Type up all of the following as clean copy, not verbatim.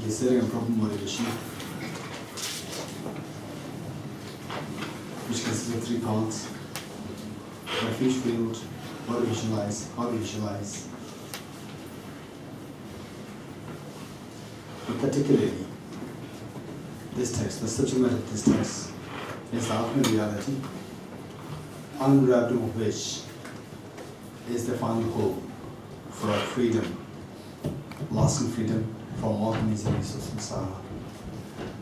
He's setting a proper motivation, which consists of 3 parts: refuge field, what to visualize, how to visualize. But particularly, this text, the subject matter of this text, is the ultimate reality, unwrapping of which is the final hope for our freedom, lasting freedom from all the miseries of samsara.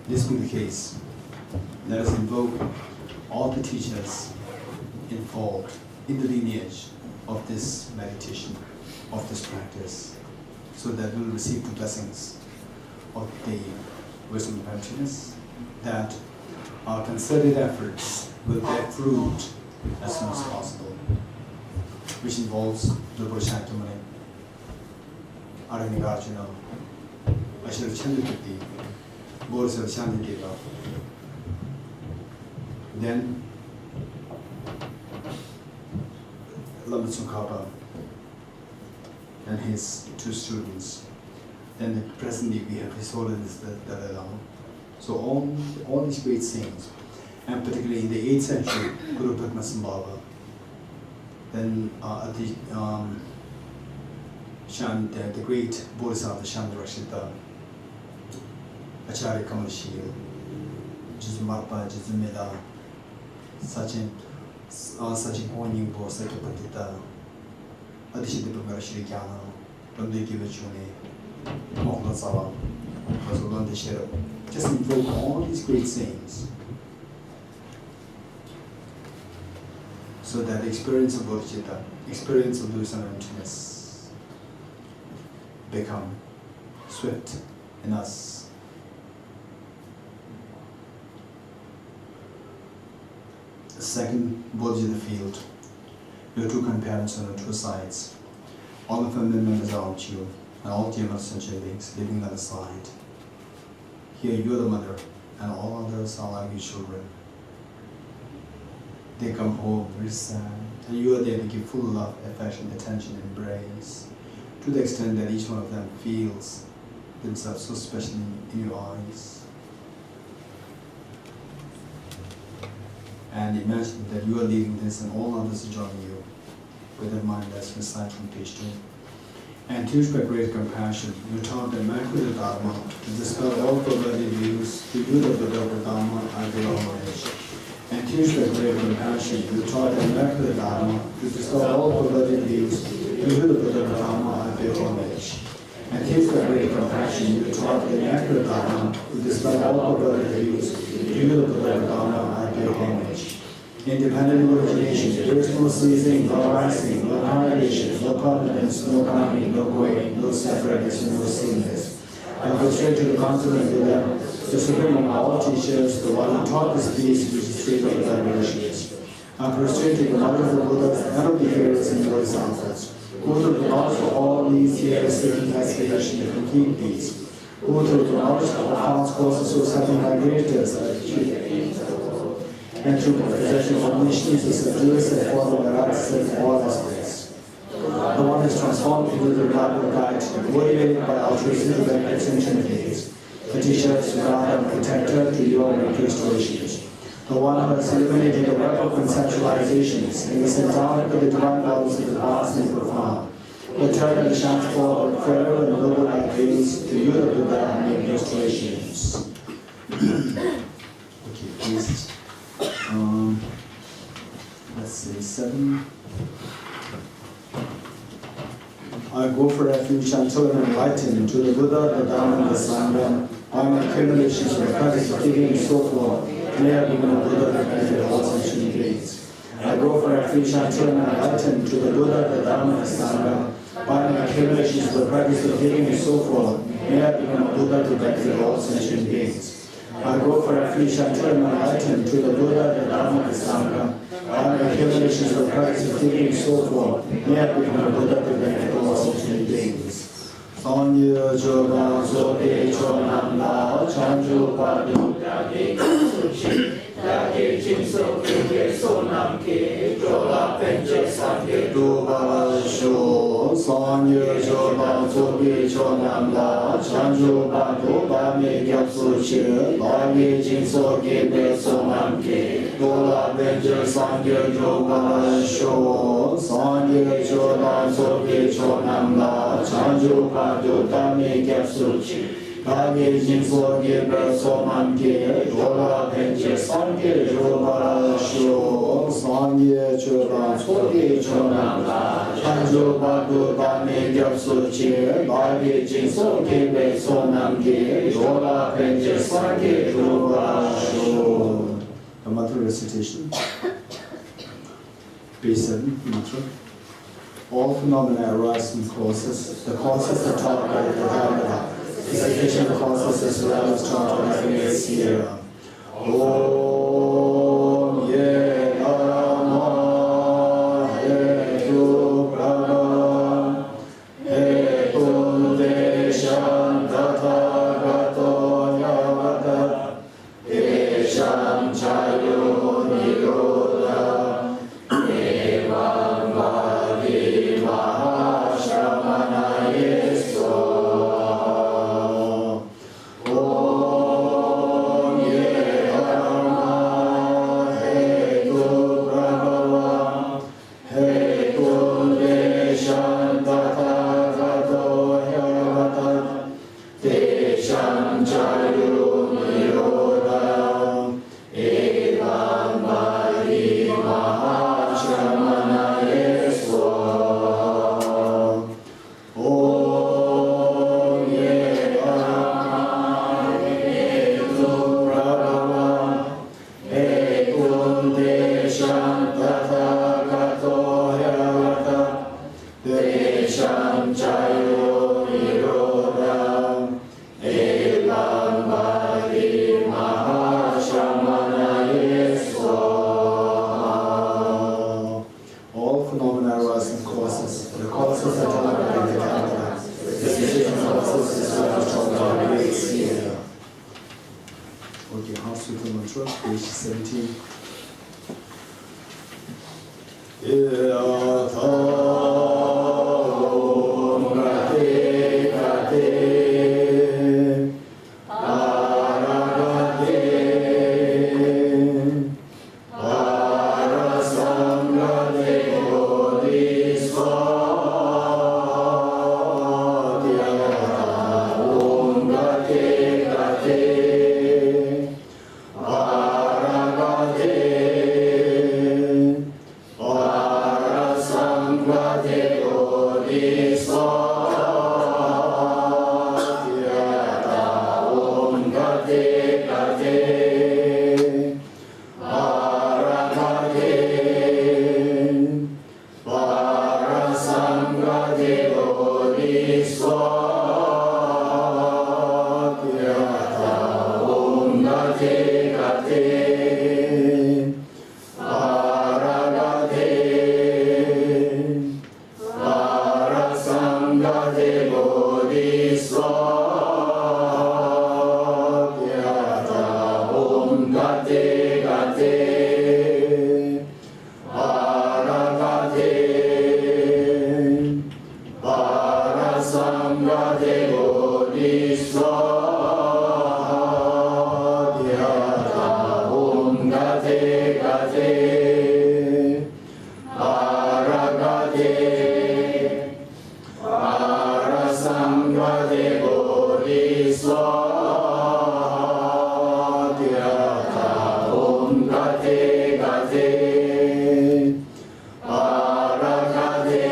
This being the case, let us invoke all the teachers involved in the lineage of this meditation, of this practice, so that we will receive the blessings of the wisdom of emptiness, that our concerted efforts will bear fruit as soon as possible, which involves Dorji, Madhyamikavatara, Acharya Chandrakirti, Dorji, then Damdul and his 2 students. Then presently we have His Holiness the Dalai Lama. So all these great saints, and particularly in the 8th century, Guru Padmasambhava, then the great Bodhisattva Chandrakirti, Acharya Chandrakirti, Jizumarpa, Jizumila, Sachin Ponyingpo, Sakapatita, Adishidipamara Shri Gyana, Ramdeki Vachune, Mohan Savam, Rasulullah Deshero. Just invoke all these great saints so that the experience of bodhicitta, experience of wisdom and emptiness become swift in us. The second, bodhicitta field. Your 2 companions on the 2 sides. All the family members are out you, and all the sentient beings living on the side. Here you are the mother, and all others are like your children. They come home very sad, and you are there to give full love, affection, attention, embrace, to the extent that each one of them feels themselves so special in your eyes. And imagine that you are leading this and all others are joining you. With that mind, let's recite from page 2. And teach by great compassion, you taught the Immaculate Dharma to dispel all perverted views, to you the Buddha Dharma, I pay homage. And teach by great compassion, you taught the Immaculate Dharma to dispel all perverted views, to you the Buddha Dharma, I pay homage. And teach by great compassion, you taught the Immaculate Dharma to dispel all perverted views, to you the Buddha Dharma, I pay homage. Independent origination, there is no ceasing, no rising, no annihilation, no permanence, no coming, no going, no separation, no sameness. I go straight to the consonant Buddha, the supreme of all teachers, the one who taught this peace which is free from vibrations. I prostrate to the mother of the Buddhas and of the hearers and bodhisattvas, who through the knowledge of all these years seeking aspiration to complete peace, who through the knowledge of all paths, courses, or something vibrators are achieved. And through the possession of omniscience, the subdues and form of the rights and all aspects. The one is transformed into the reliable guide, motivated by altruism and extension of days. The teacher, guide, and protector to your restorations. The one who has eliminated the web of conceptualizations and is endowed with the divine laws of the vast and profound. The turn and the shines forward forever and noble like veils to you the Buddha and make restorations. Okay, please. Let's see, 7. I go for refuge until I'm enlightened to the Buddha, the Dharma, and the Sangha. By my accumulations, my practice of giving and so forth, may I become a Buddha that benefit all sentient beings. I go for refuge until I'm enlightened to the Buddha, the Dharma, and the Sangha. By my accumulations, the practice of giving and so forth, may I become a Buddha to benefit all sentient beings. I go for refuge until I'm enlightened to the Buddha, the Dharma, and the Sangha. By my accumulations of practice of giving and so forth, may I become a Buddha to benefit all sentient beings. Sanya Joga Zote Chonam Lao Chanju Padu Dagi Yagi Jinso Kike Sonam Ki Jola Penche Sange Dubala Sho Sanye Jola Zobi Chonam La Chanju Badu Bami Gyapsu Chi Yagi Jinso Kike Sonam Ki Jola Penche Sange Dubala Sho Sanye Jola Zobi Chonam La Chanju Badu Bami Gyapsu Chi Yagi Jinso Kike Sonam Ki Jola Penche Sange Dubala Sho Sanye Jola Zobi Chonam La Chanju Badu Bami Gyapsu Chi Yagi Jinso Kike Sonam Ki Jola Penche Sange Dubala Sho. The mantra recitation. B7 mantra. All phenomena arise from causes. The causes are taught by the Dhamma. The sufficient causes as well as taught by the Messiah. Om Ye Rama He Tu Brahma He Kunde Shantata Gato Yavata Esham Chayo Niroda Evam Vadi Mahashamana Yeso Om Ye Rama He Tu Brahma He Kunde Shantata Gato Yavata Esham Chayo Niroda Evam Vadi Mahashamana Yeso Om Ye Rama He Tu Brahma He Kunde Shantata Gato Yavata Desham Chayo Niroda Evam Vadi Mahashamana Yeso. All phenomena arise from causes. The causes are taught by the Dhamma. The sufficient causes is what is taught by the Messiah. Okay, House with the mantra, page 17. Yatha Om Gate Gate Aragate Arasamgate Bodhisva Yatha Om Gate Gate Aragate Arasamgate Bodhisva Yatha Om Gate Gate Aragate Arasamgate Bodhisva Yatha Om Gate Gate Aragate Arasamgate Bodhisva Yatha Om Gate Gate Aragate Arasamgate Bodhisva Yatha Om Gate Gate Aragate Arasamgate Bodhisva Yatha Om Gate Gate Aragate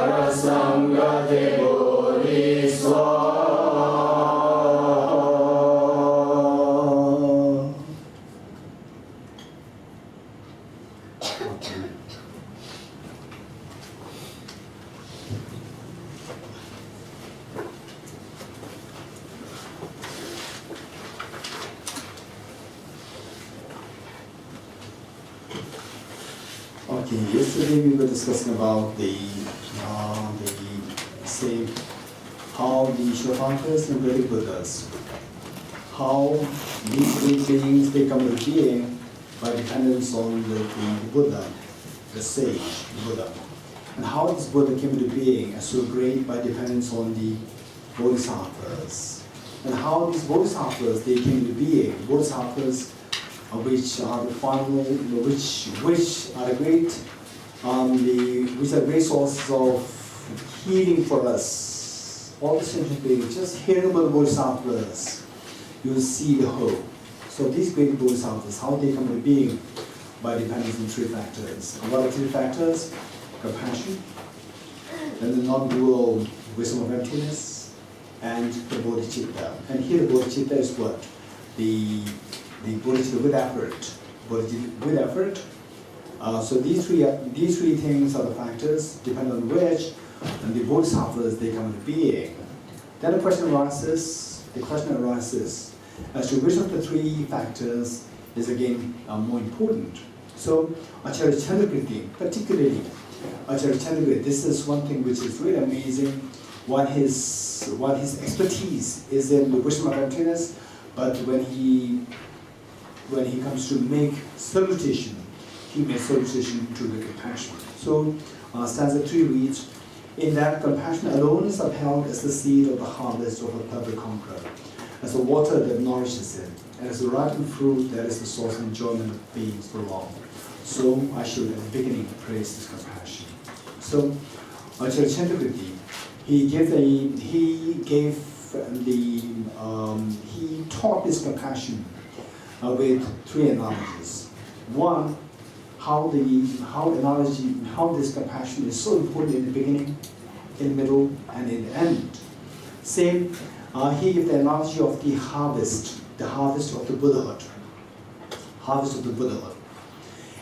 Arasamgate Bodhisva. Okay, yesterday we were discussing about the same how the Shravankas and Vedic Buddhas, how these great beings, they come into being by dependence on the Buddha, the sage, the Buddha. And how this Buddha came into being as so great by dependence on the Bodhisattvas. And how these Bodhisattvas, they came into being. Bodhisattvas, which are the final, which are the great, which are great sources of healing for us. All the sentient beings, just hearing about the Bodhisattvas, you will see the whole. So these great Bodhisattvas, how they come into being by dependence on three factors. And what are three factors? Compassion, then the non-dual wisdom of emptiness, and the bodhicitta. And here the bodhicitta is what? The bodhicitta with effort. Bodhicitta with effort. So these three things are the factors, depending on which and the bodhisattvas, they come into being. Then the question arises as to which of the three factors is again more important. So Acharya Chandrakirti, particularly Acharya Chandrakirti, this is one thing which is really amazing. What his expertise is in the wisdom of emptiness, but when he comes to make salutation, he makes salutation to the compassion. So stanza 3 reads, in that compassion alone is upheld as the seed of the harvest of a perfect conqueror, as the water that nourishes it, and as the ripened fruit that is the source of enjoyment of beings for long. So I should at the beginning praise this compassion. So Acharya Chandrakirti, he taught this compassion with three analogies. One, how this compassion is so important in the beginning, in the middle, and in the end. Same, he gave the analogy of the harvest of the Buddhahood,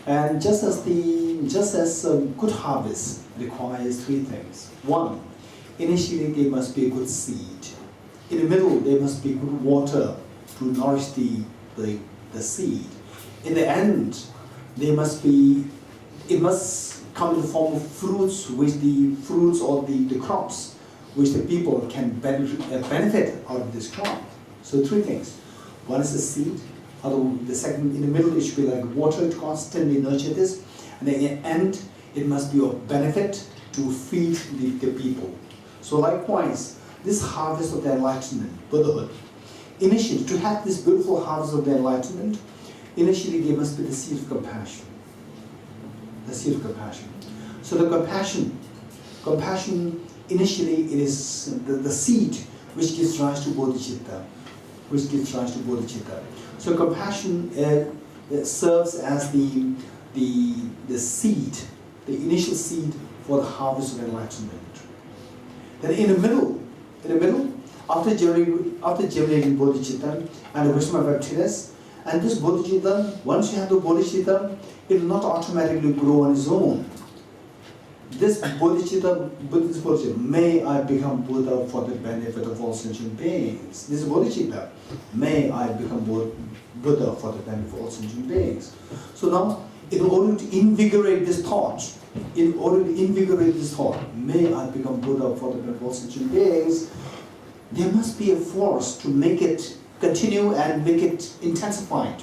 And just as a good harvest requires three things. One, initially there must be a good seed. In the middle, there must be good water to nourish the seed. In the end, it must come in the form of fruits, or the crops, which the people can benefit out of this crop. So three things. One is the seed. The second, in the middle, it should be like water to constantly nurture this. And then in the end, it must be of benefit to feed the people. So likewise, this harvest of the enlightenment, Buddhahood, initially, to have this beautiful harvest of the enlightenment, initially there must be the seed of compassion. The seed of compassion. So the compassion initially, it is the seed which gives rise to bodhicitta. So compassion serves as the seed, the initial seed for the harvest of enlightenment. Then in the middle, after generating bodhicitta and the wisdom of emptiness, and this bodhicitta, once you have the bodhicitta, it will not automatically grow on its own. This bodhicitta, may I become Buddha for the benefit of all sentient beings. This bodhicitta, may I become Buddha for the benefit of all sentient beings. So now, in order to invigorate this thought, may I become Buddha for the benefit of all sentient beings, there must be a force to make it continue and make it intensified.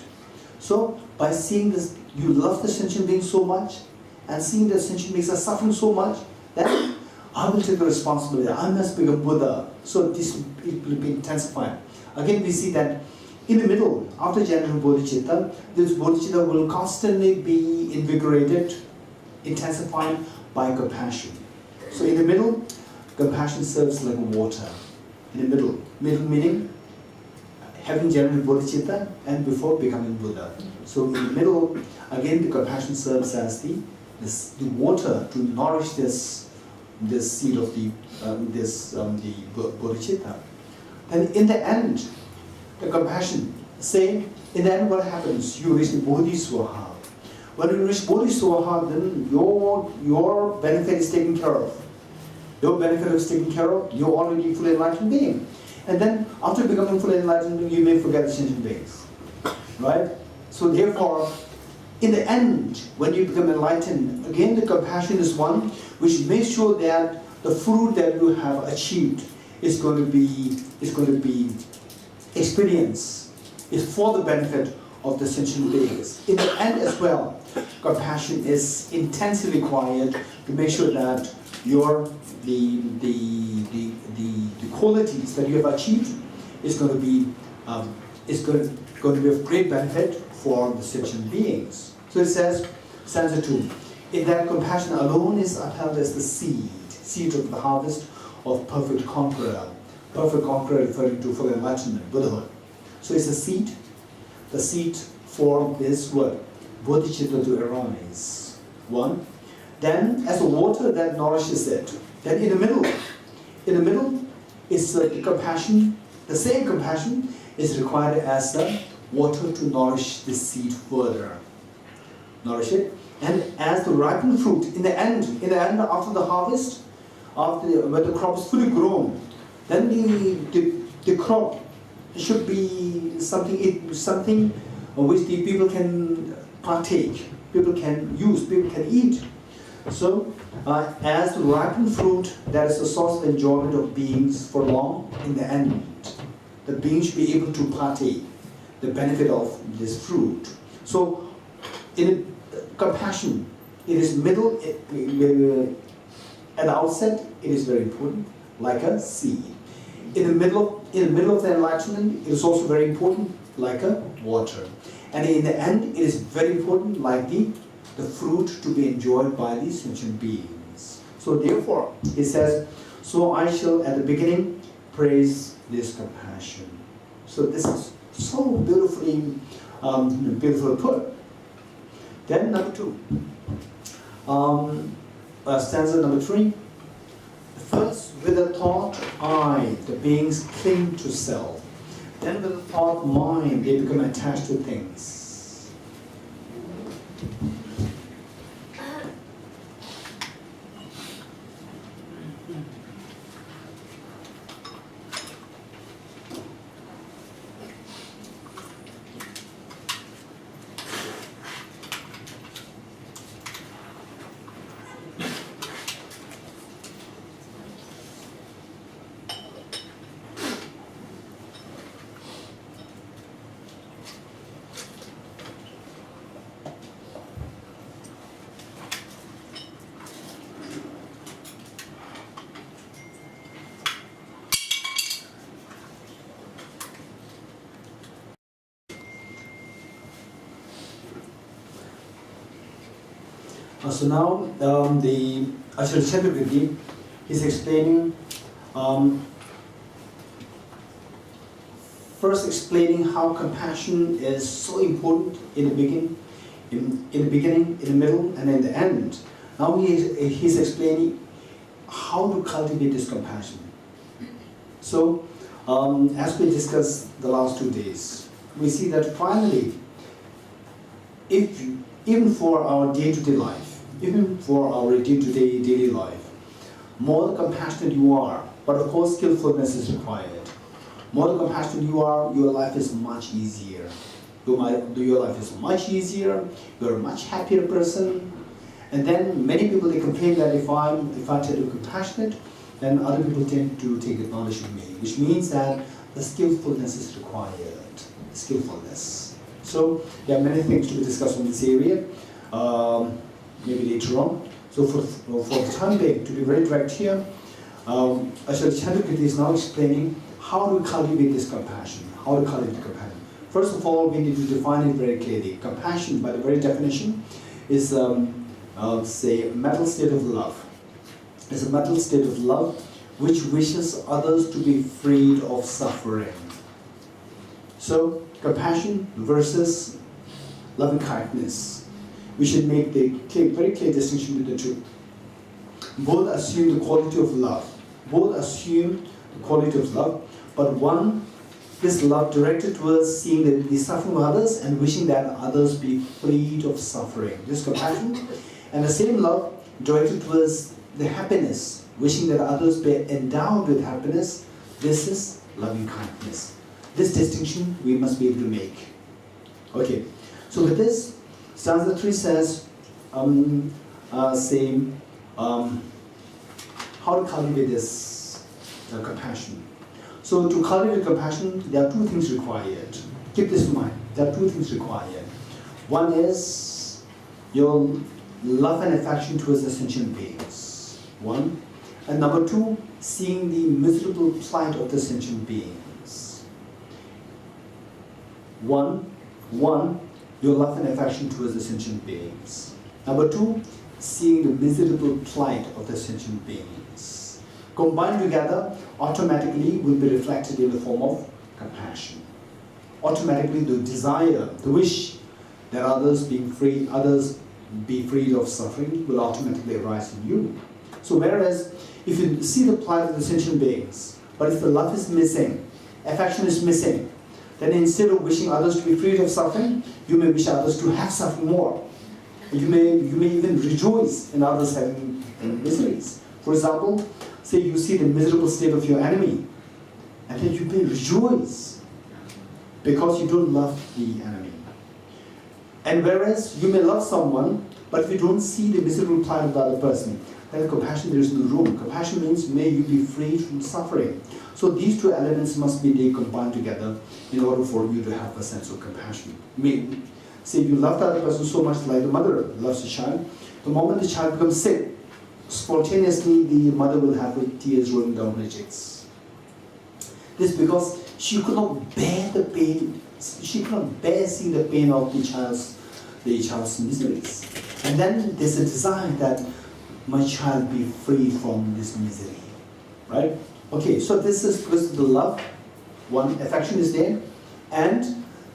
So, by seeing this, you love the sentient being so much, and seeing that sentient beings are suffering so much, then I will take the responsibility. I must become Buddha. So it will be intensified. Again, we see that in the middle, after generating bodhicitta, this bodhicitta will constantly be invigorated, intensified by compassion. So in the middle, compassion serves like water. In the middle meaning having generated bodhicitta and before becoming Buddha. So in the middle, again, the compassion serves as the water to nourish this seed of the bodhicitta. And in the end, the compassion, say, in the end what happens? You reach the bodhisvaha. When you reach bodhisvaha, then your benefit is taken care of. Your benefit is taken care of, you're already fully enlightened being. And then after becoming fully enlightened, you may forget the sentient beings. Right? So therefore, in the end, when you become enlightened, again the compassion is one which makes sure that the fruit that you have achieved is going to be experienced is for the benefit of the sentient beings. In the end as well, compassion is intensely required to make sure that the qualities that you have achieved is going to be of great benefit for the sentient beings. So it says, stanza 2, in that compassion alone is upheld as the seed of the harvest of perfect conqueror. Perfect conqueror referring to full enlightenment, Buddhahood. So it's the seed for this word, bodhicitta, to arise. One. Then as the water that nourishes it. Then in the middle is the compassion. The same compassion is required as the water to nourish the seed further. Nourish it. And as the ripened fruit, in the end after the harvest, when the crop is fully grown, then the crop should be something which the people can partake, people can use, people can eat. So, as the ripened fruit, that is the source of enjoyment of beings for long, in the end, the beings should be able to partake the benefit of this fruit. So, in compassion, it is middle, at the outset, it is very important, like a seed. In the middle of the enlightenment, it is also very important, like a water. And in the end, it is very important, like the fruit to be enjoyed by the sentient beings. So therefore, it says, so I shall at the beginning praise this compassion. So this is so beautifully put. Then number 2, stanza number 3. First, with the thought I, the beings cling to self. Then with the thought mind, they become attached to things. So now the Acharya Chandrakirti is explaining, first explaining how compassion is so important in the beginning, in the middle, and in the end. Now he's explaining how to cultivate this compassion. So, as we discussed the last 2 days, we see that finally, even for our day-to-day life, even for our day-to-day daily life, more compassionate you are, but of course skillfulness is required. More compassionate you are, your life is much easier. Your life is much easier, you're a much happier person. And then many people, they complain that if I tend to be compassionate, then other people tend to take advantage of me, which means that the skillfulness is required. Skillfulness. So there are many things to be discussed in this area, maybe later on. So for the time being, to be very direct here, Acharya Chandrakirti is now explaining how to cultivate this compassion. How to cultivate compassion. First of all, we need to define it very clearly. Compassion, by the very definition, is say a mental state of love. It's a mental state of love which wishes others to be freed of suffering. So, compassion versus loving kindness. We should make the very clear distinction between the two. Both assume the quality of love. Both assume the quality of love, but one is love directed towards seeing the suffering of others and wishing that others be freed of suffering. This is compassion. And the same love directed towards the happiness, wishing that others be endowed with happiness. This is loving kindness. This distinction we must be able to make. Okay, so with this, stanza 3 says, how to cultivate this compassion. So to cultivate compassion, there are 2 things required. Keep this in mind. There are two things required. One is your love and affection towards the sentient beings. One. And number two, seeing the miserable plight of the sentient beings. One, your love and affection towards the sentient beings. Number two, seeing the miserable plight of the sentient beings. Combined together, automatically will be reflected in the form of compassion. Automatically, the desire, the wish that others be freed of suffering will automatically arise in you. So whereas if you see the plight of the sentient beings, but if the love is missing, affection is missing, then instead of wishing others to be freed of suffering, you may wish others to have suffering more. You may even rejoice in others having miseries. For example, say you see the miserable state of your enemy, and then you may rejoice because you don't love the enemy. And whereas you may love someone, but if you don't see the miserable plight of the other person, then compassion, there is no room. Compassion means may you be freed from suffering. So these two elements must be combined together in order for you to have a sense of compassion. Say you love the other person so much like the mother loves the child. The moment the child becomes sick, spontaneously the mother will have tears rolling down her cheeks. This is because she could not bear the pain. She could not bear seeing the pain of the child's miseries. And then there's a desire that my child be free from this misery. Right? Okay, so this is because the love, one, affection is there, and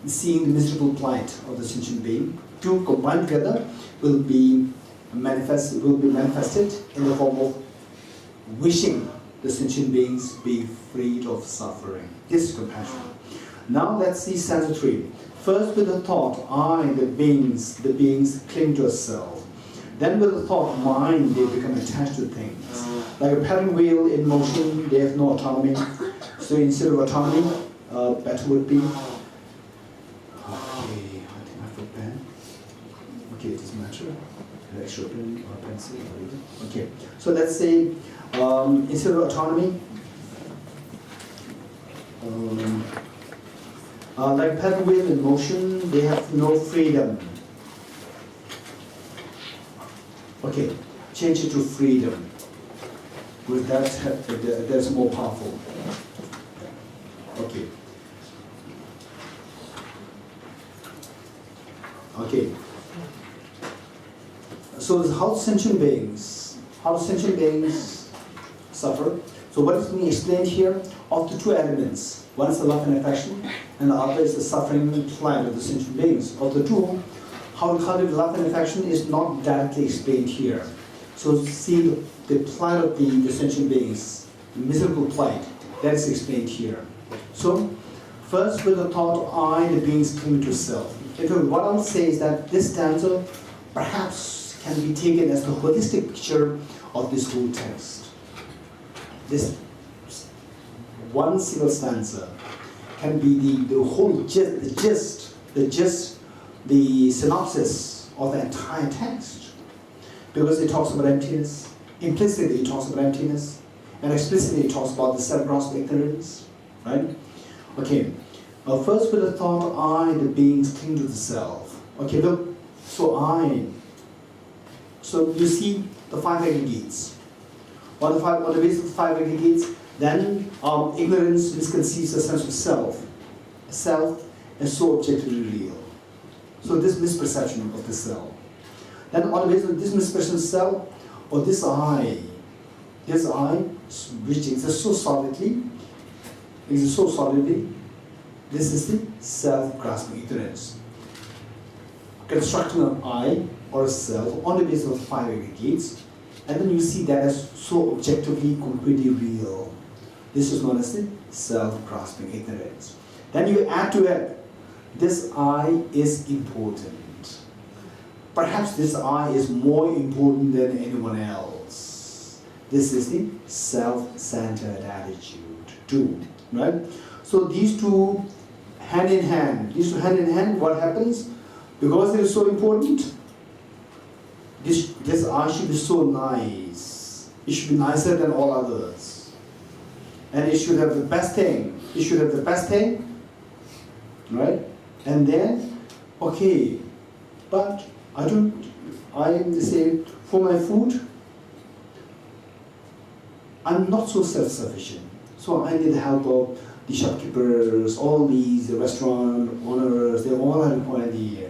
seeing the miserable plight of the sentient being. Two combined together will be manifested in the form of wishing the sentient beings be freed of suffering. This is compassion. Now let's see stanza 3. First with the thought, I, the beings cling to a self. Then with the thought, mind, they become attached to things. Like a paddle wheel in motion, they have no autonomy. So instead of autonomy, better would be, okay, I think I have a pen. Okay, it doesn't matter. An extra pen or pencil. Okay, so let's say, instead of autonomy, like paddle wheel in motion, they have no freedom. Okay, change it to freedom. With that, that's more powerful. Okay. Okay. So how sentient beings suffer. So what is being explained here? Of the two elements, one is the love and affection, and the other is the suffering plight of the sentient beings. Of the two, how the love and affection is not directly explained here. So see the plight of the sentient beings, the miserable plight, that is explained here. So first with the thought, I, the beings cling to self. What I'll say is that this stanza perhaps can be taken as the holistic picture of this whole text. This one single stanza can be the whole gist, the synopsis of the entire text. Because it talks about emptiness, implicitly it talks about emptiness, and explicitly it talks about the self-grasp ignorance, right? Okay, first with the thought, I, the beings cling to the self. Okay, look, so you see the five aggregates. On the basis of the five aggregates, then ignorance misconceives the sense of self. Self is so objectively real. So this misperception of the self. Then on the basis of this misperception of self, or this I, which exists so solidly, this is the self-grasping ignorance. Constructing an I or a self on the basis of five aggregates, and then you see that as so objectively, concretely real. This is known as the self-grasping ignorance. Then you add to it, this I is important. Perhaps this I is more important than anyone else. This is the self-centered attitude too, right? So these two hand in hand, what happens? Because it is so important, this I should be so nice. It should be nicer than all others. And it should have the best thing. Right? And then, okay, but I say, for my food, I'm not so self-sufficient. So I need the help of the shopkeepers, all these restaurant owners, they all require the,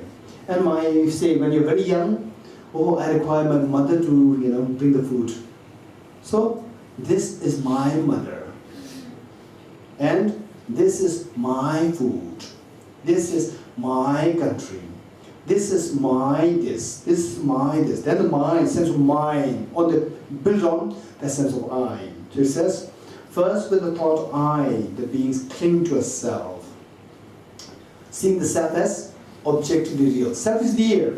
and when you're very young, oh, I require my mother to, bring the food. So this is my mother, and this is my food, this is my country, this is my this is my this. Then the mind, sense of mind, built on the sense of I. So it says, first with the thought I, the beings cling to a self, seeing the self as objectively real. Self is there.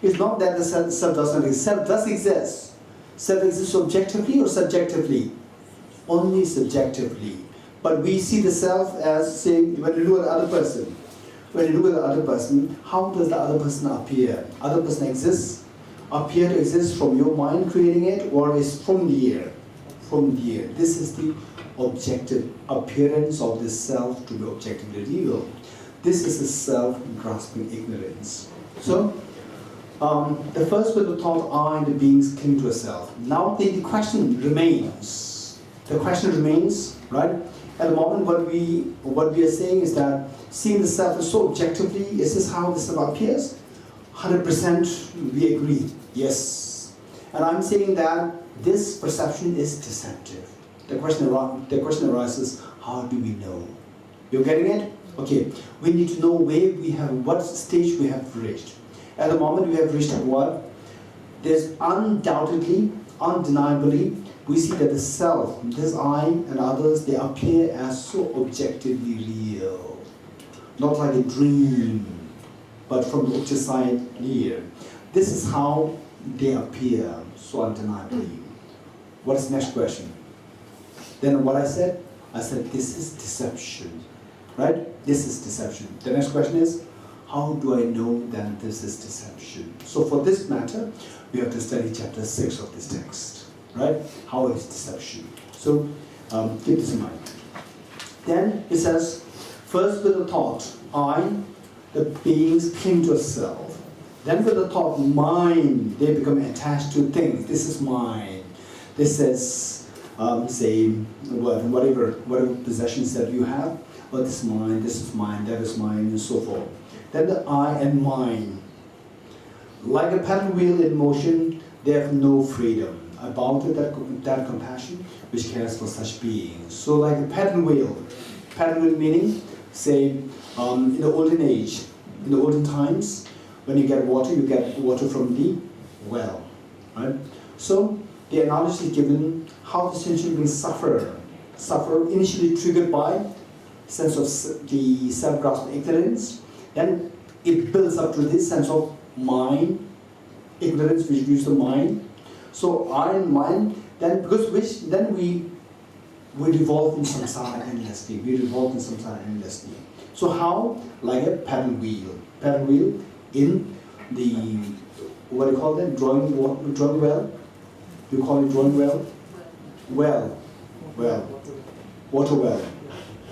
It's not that the self does not exist. Self does exist. Self exists objectively or subjectively? Only subjectively. But we see the self as, say, when you look at the other person. When you look at the other person, how does the other person appear? Other person exists, appear to exist from your mind creating it, or is from the air? From the air. This is the objective appearance of the self to be objectively real. This is the self-grasping ignorance. So, the first with the thought I and the beings cling to a self. Now the question remains. The question remains, right? At the moment, what we are saying is that seeing the self is so objectively, is this how the self appears? 100% we agree, yes. And I'm saying that this perception is deceptive. The question arises, how do we know? You're getting it? Okay, we need to know what stage we have reached. At the moment we have reached what? There's undoubtedly, undeniably, we see that the self, this I and others, they appear as so objectively real. Not like a dream, but from the object side here. This is how they appear so undeniably. What is the next question? Then what I said this is deception, right? This is deception. The next question is, how do I know that this is deception? So for this matter, we have to study chapter 6 of this text, right? How is deception? So keep this in mind. Then it says, first with the thought, I, the beings cling to a self. Then with the thought, mine, they become attached to things. This is mine. This is, whatever possessions that you have. Oh, this is mine, that is mine, and so forth. Then the I and mine. Like a paddle wheel in motion, they have no freedom. About it, that compassion which cares for such beings. So like a paddle wheel meaning, say, in the olden age, in the olden times, when you get water from the well, right? So the analogy is given how the sentient beings suffer initially triggered by sense of the self-grasping ignorance, then it builds up to this sense of mind, ignorance which gives the mind. So I and mind, then we revolve in samsara endlessly. So how? Like a paddle wheel in the, what do you call that? Drawing well? Do you call it drawing well? Well. Water well.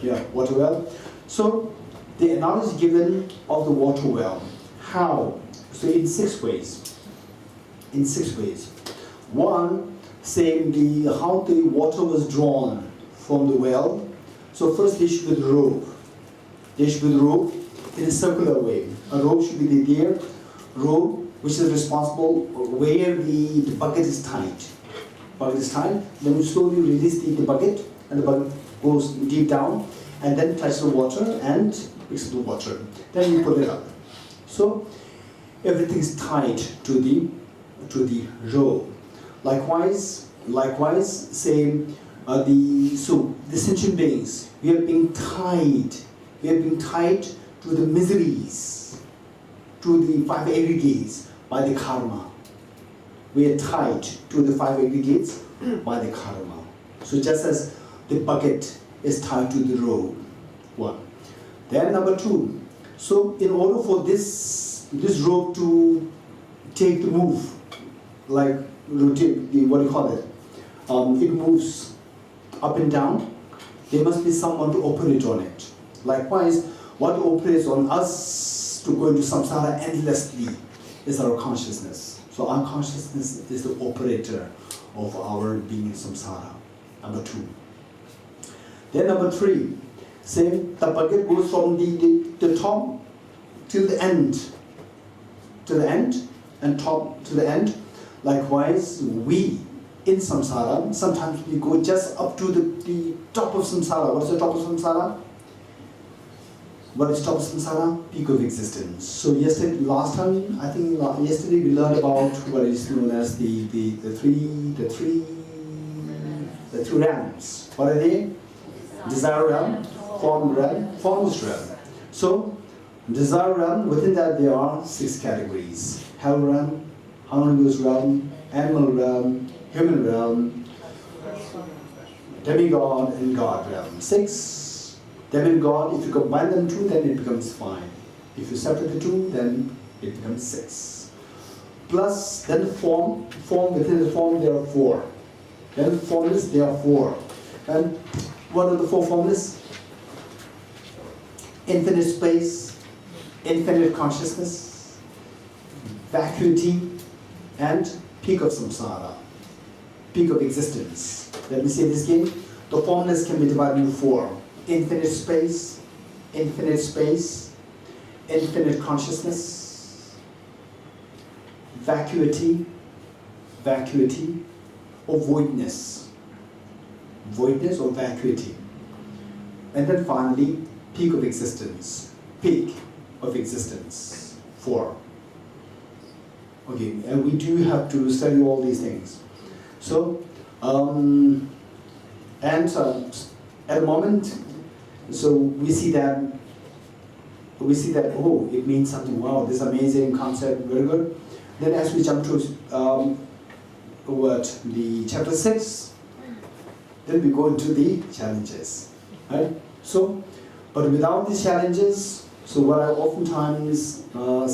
Yeah, water well. So the analogy given of the water well. How? So in six ways. One, saying how the water was drawn from the well. So first they should be the rope. In a circular way. A rope should be there. Rope which is responsible where the bucket is tight. Then you slowly release the bucket, and the bucket goes deep down, and then touches the water and mixes the water. Then you put it up. So everything is tied to the rope. Likewise, say the sentient beings, we are being tied to the miseries, to the five aggregates by the karma. We are tied to the five aggregates by the karma. So just as the bucket is tied to the rope, one. Then number two, so in order for this rope to take the move, like rotate, what do you call it? It moves up and down. There must be someone to operate on it. Likewise, What operates on us to go into samsara endlessly is our consciousness. So our consciousness is the operator of our being in samsara. Number 2. Then number 3, same, the bucket goes from the top till the end. To the end and top to the end. Likewise, we in samsara, sometimes we go just up to the top of samsara. What is the top of samsara? What is top of samsara? Peak of existence. So yesterday we learned about what is known as the three realms. What are they? Desire realm, form realm, formless realm. So desire realm, within that there are 6 categories. Hell realm, harmonious realm, animal realm, human realm, demigod and God realm. 6. Demigod, if you combine them 2, then it becomes 5. If you separate the 2, then it becomes 6. Plus, then the form within the form there are 4. Then formless there are 4. And what are the 4 formless? Infinite space, infinite consciousness, vacuity, and peak of samsara, peak of existence. Let me say this again. The formless can be divided into 4. Infinite space, infinite consciousness, vacuity, or voidness or vacuity. And then finally, peak of existence, 4. Okay, and we do have to study all these things. So, at the moment, so we see that, oh, it means something, wow, this amazing concept, very good. Then as we jump to the chapter 6, then we go into the challenges, right? So, but without these challenges, so what I oftentimes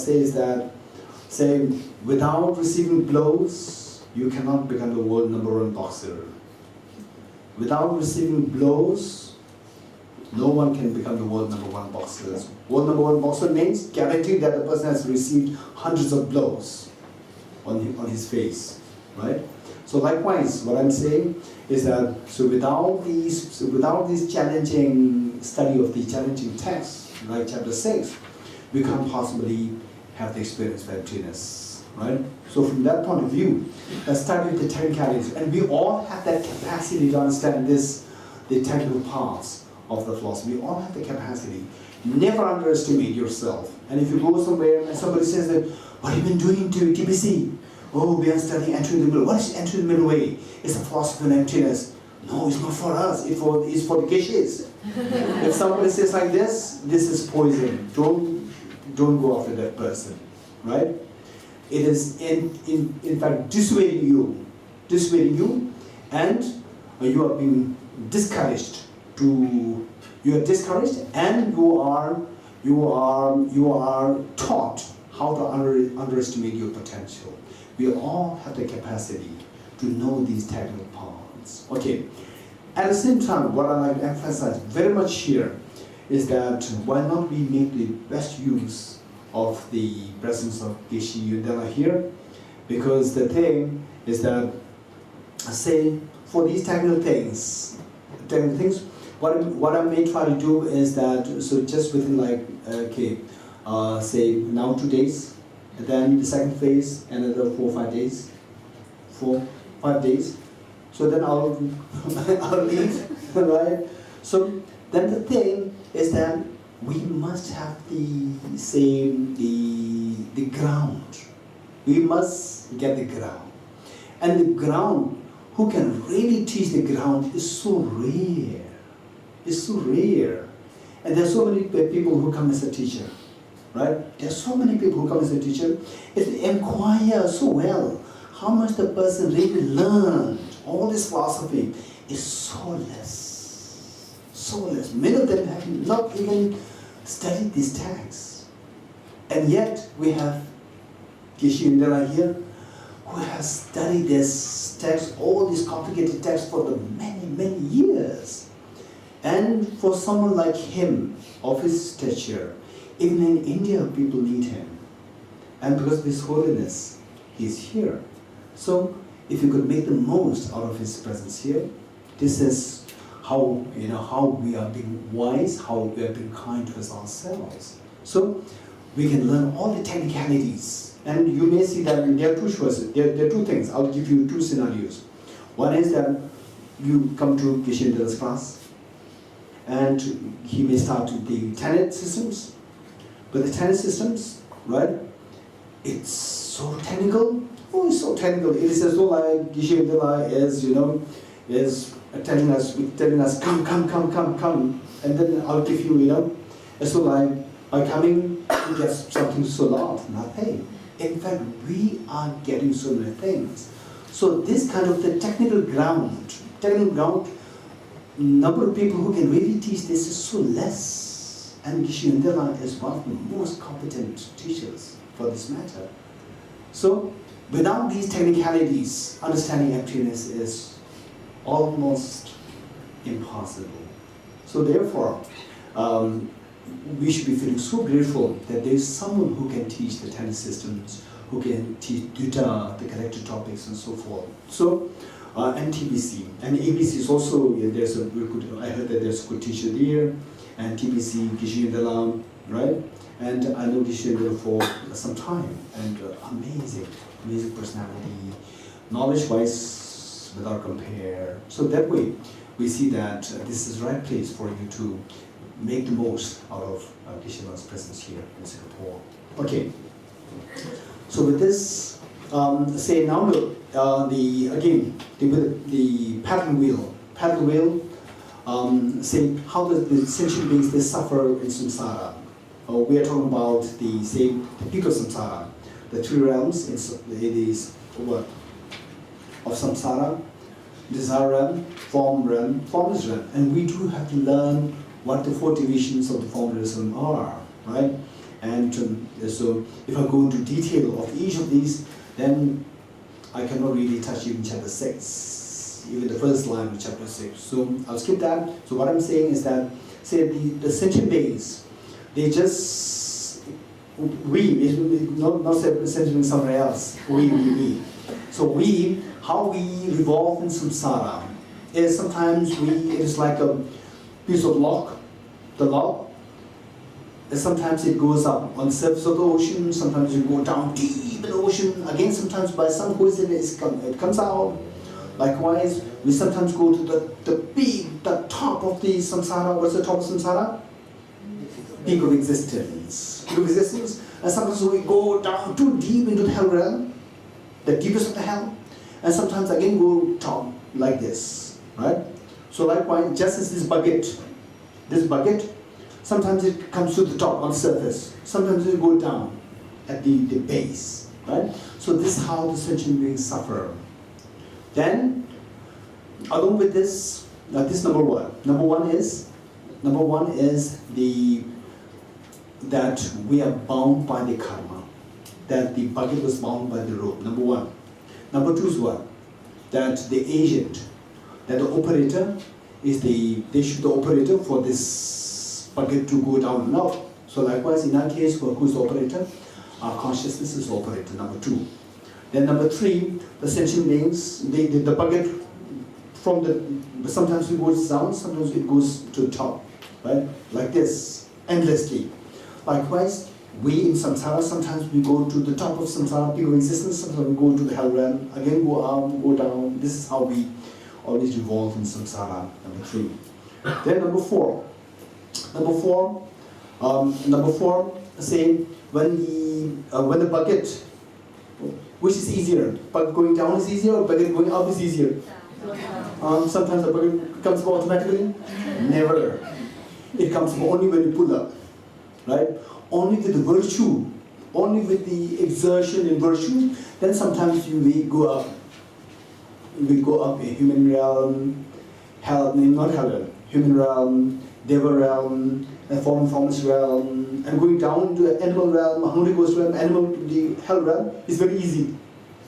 say is that, without receiving blows, you cannot become the world #1 boxer. Without receiving blows, no one can become the world #1 boxer. World #1 boxer means guaranteed that the person has received hundreds of blows on his face, right? So likewise, what I'm saying is that without these challenging study of the challenging texts, like chapter 6, we can't possibly have the experience of emptiness, right? So from that point of view, let's start with the technicalities, and we all have that capacity to understand the technical parts of the philosophy. We all have the capacity. Never underestimate yourself. And if you go somewhere and somebody says that, what have you been doing to TBC? Oh, we are studying entering the middle. What is entering the middle way? It's a philosophy of emptiness. No, it's not for us. It's for the Geshes. If somebody says like this is poison. Don't go after that person, right? It is in fact dissuading you, and you are being discouraged. You are discouraged, and you are taught how to underestimate your potential. We all have the capacity to know these technical parts. Okay. At the same time, what I like to emphasize very much here is that why not we make the best use of the presence of Geshe Yudela here? Because the thing is that, for these technical things, what I may try to do is that, so just within now 2 days, and then the second phase, another 4 or 5 days. 4 5 days. So then I'll leave, right? So then the thing is that we must have the ground. We must get the ground. And the ground, who can really teach the ground is so rare. It's so rare. And there's so many people who come as a teacher, right? There's so many people who come as a teacher. If they inquire so well, how much the person really learned, all this philosophy is so less. So less. Many of them have not even studied these texts. And yet we have Geshe Indira here, who has studied this text, all these complicated texts for the many, many years. And for someone like him, of his stature, even in India people need him. And because of his holiness, he's here. So if you could make the most out of his presence here, this is how, how we are being wise, how we are being kind towards ourselves. So we can learn all the technicalities. And you may see that there are two choices. There are two things. I'll give you two scenarios. One is that you come to Geshe's class, and he may start with the tenet systems. But the tenet systems, right? It's so technical. Oh, it's so technical. It is as though like Geshe is telling us, come, and then I'll give you, as though like by coming you get something so lot, nothing. In fact, we are getting so many things. So this kind of the technical ground, number of people who can really teach this is so less. And Geshe is one of the most competent teachers for this matter. So without these technicalities, understanding emptiness is almost impossible. So therefore, we should be feeling so grateful that there is someone who can teach the tenet systems, who can teach Dutta, the connected topics, and so forth. So, and TBC. And ABC is also, there's a good, I heard that there's a good teacher there, and TBC, Geshe, right? And I know Geshe for some time, and amazing personality, knowledge-wise, without compare. So that way, we see that this is the right place for you to make the most out of Geshe's presence here in Singapore. Okay. So with this, say now the pattern wheel. Say how the sentient beings they suffer in samsara. We are talking about the peak of samsara, the three realms. It is what of samsara, desire realm, form realm, formless realm, and we do have to learn what the four divisions of the formless realm are, right? And so if I go into detail of each of these, then I cannot really touch even chapter 6, even the first line of chapter 6. So I'll skip that. So what I'm saying is that, say the sentient beings, they just, not sentient beings somewhere else, we. So how we revolve in samsara is sometimes it is like a piece of the lock, and sometimes it goes up on the surface of the ocean, sometimes it goes down deep in the ocean, again sometimes by some coincidence it comes out. Likewise, we sometimes go to the top of the samsara. What's the top of samsara? Peak of existence. And sometimes we go down too deep into the hell realm, the deepest of the hell, and sometimes again go top like this, right? So likewise, just as this bucket, sometimes it comes to the top on the surface, sometimes it goes down at the base, right? So this is how the sentient beings suffer. Then, along with this, this number one. Number one is that we are bound by the karma, that the bucket was bound by the rope. Number one. Number two is what? That the agent, that the operator is the operator for this bucket to go down and up. So likewise, in our case, who's the operator? Our consciousness is the operator, number two. Then number three, the sentient beings, the bucket sometimes it goes down, sometimes it goes to the top, right? Like this, endlessly. Likewise, we in samsara, sometimes we go to the top of samsara, peak of existence, sometimes we go to the hell realm, again go up, go down. This is how we always revolve in samsara, number three. Then number four, say when the bucket, which is easier? Bucket going down is easier or bucket going up is easier? Sometimes the bucket comes up automatically. Never. It comes up only when you pull up, right? Only with the virtue, only with the exertion in virtue, then sometimes we go up. We go up in human realm, human realm, deva realm, and formless realm, and going down into animal realm, Holy Ghost realm, the hell realm is very easy,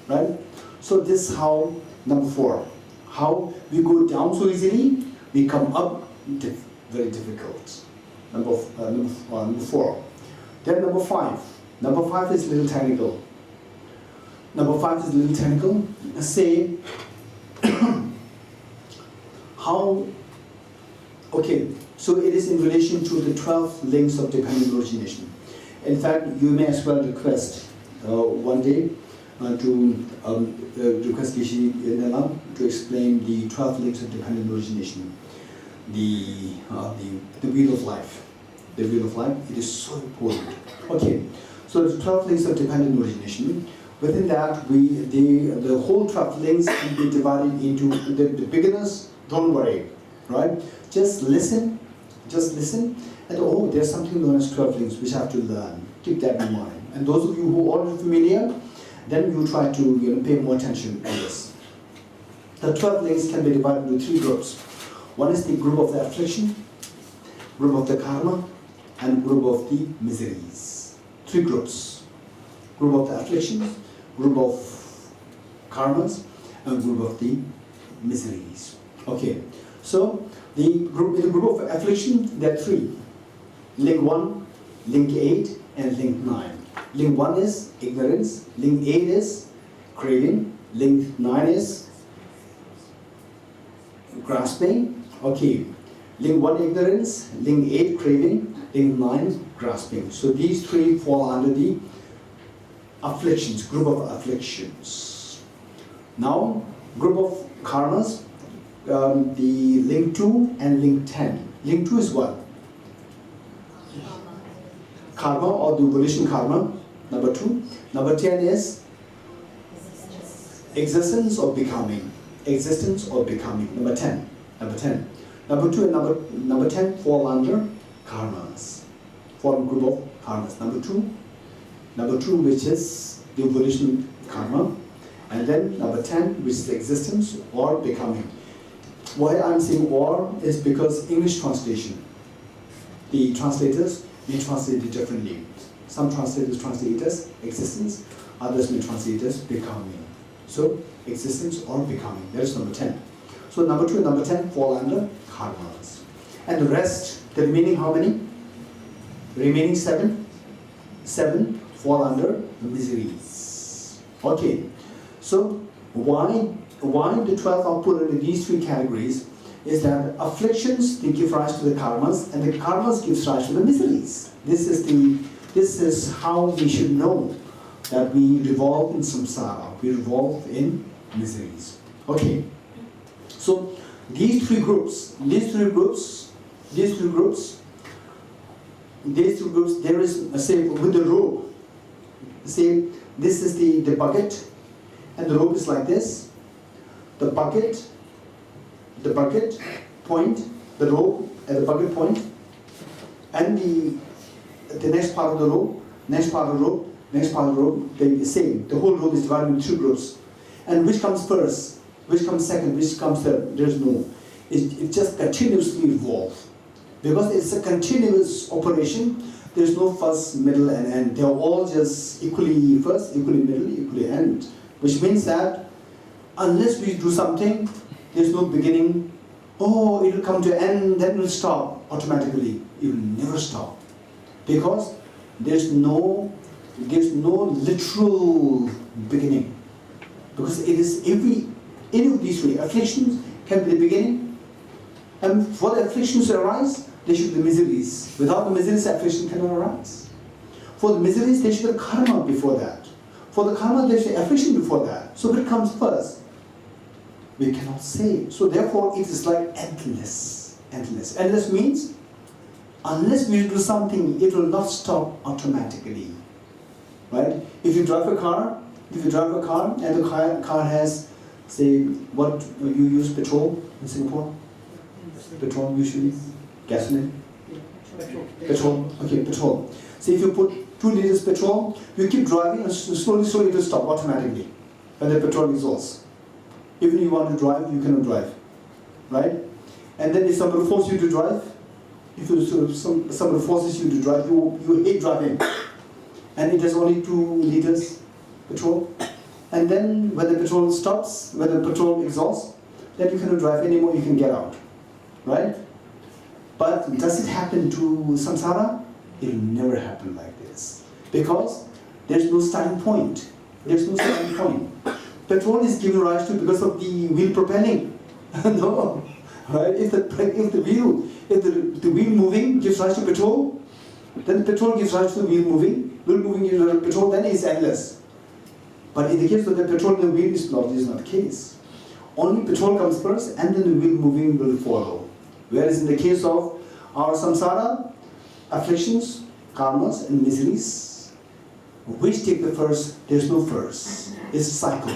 right? So this is how, number four, how we go down so easily, we come up very difficult. Number 4. Then number 5. Number 5 is a little technical. Number 5 is a little technical. Say how. Okay, so it is in relation to the 12 links of dependent origination. In fact, you may as well request one day to request Geshe to explain the 12 links of dependent origination, the wheel of life. The wheel of life, it is so important. Okay, so the 12 links of dependent origination. Within that, the whole 12 links can be divided into the beginners. Don't worry, right? Just listen, and oh, there's something known as 12 links which I have to learn. Keep that in mind. And those of you who are already familiar, then you try to pay more attention on this. The 12 links can be divided into 3 groups. One is the group of the affliction, group of the karma, and group of the miseries. 3 groups. Group of the afflictions, group of karmas, and group of the miseries. Okay, so in the group of affliction, there are 3. Link 1, link 8, and link 9. Link 1 is ignorance, link 8 is craving, link 9 is grasping. Okay, link 1 ignorance, link 8 craving, link 9 grasping. So these 3 fall under the afflictions, group of afflictions. Now, group of karmas, the link 2 and link 10. Link 2 is what? Karma or the volition karma, number 2. Number 10 is existence or becoming. Existence or becoming, number 10. Number 10. Number 2 and number 10 fall under karmas. Fall in group of karmas. Number 2 which is the volition karma. And then number 10 which is existence or becoming. Why I'm saying or is because English translation, the translators may translate it differently. Some translators translate it as existence, others may translate it as becoming. So existence or becoming, that is number 10. So number 2 and number 10 fall under karmas. And the rest, the remaining how many? The remaining 7? 7 fall under miseries. Okay, so why the 12 are put into these 3 categories is that afflictions, they give rise to the karmas, and the karmas gives rise to the miseries. This is how we should know that we revolve in samsara, we revolve in miseries. Okay, so these 3 groups, there is, say, with the rope, say, this is the bucket, and the rope is like this. The bucket point, the rope at the bucket point, and the next part of the rope, next part of the rope, they're the same. The whole rope is divided into 2 groups. And which comes first, which comes second, which comes third, there's no. It just continuously evolves. Because it's a continuous operation, there's no first, middle, and end. They're all just equally first, equally middle, equally end. Which means that unless we do something, there's no beginning. Oh, it will come to an end, then it will stop automatically. It will never stop. Because there's no literal beginning. Because it is any of these 3 afflictions can be the beginning. And for the afflictions to arise, there should be miseries. Without the miseries, affliction cannot arise. For the miseries, there should be karma before that. For the karma, there should be affliction before that. So what comes first? We cannot say. So therefore, it is like endless. Endless. Endless means, unless we do something, it will not stop automatically. Right? If you drive a car, and the car has, say, what you use petrol in Singapore? Petrol usually? Gasoline? Petrol. Okay, petrol. So if you put 2 liters petrol, you keep driving and slowly it will stop automatically when the petrol exhausts. Even if you want to drive, you cannot drive. Right? And then if somebody forces you to drive, somebody forces you to drive, you hate driving. And it has only 2 liters petrol. And then when the petrol stops, when the petrol exhausts, then you cannot drive anymore, you can get out. Right? But does it happen to samsara? It will never happen like this. Because there's no starting point. There's no starting point. Petrol is given rise to because of the wheel propelling. No. Right? If the wheel moving gives rise to petrol, then petrol gives rise to the wheel moving. Wheel moving gives rise to petrol, then it's endless. But in the case of the petrol and the wheel is not the case. Only petrol comes first and then the wheel moving will follow. Whereas in the case of our samsara, afflictions, karmas and miseries, which take the first, there's no first. It's a cycle.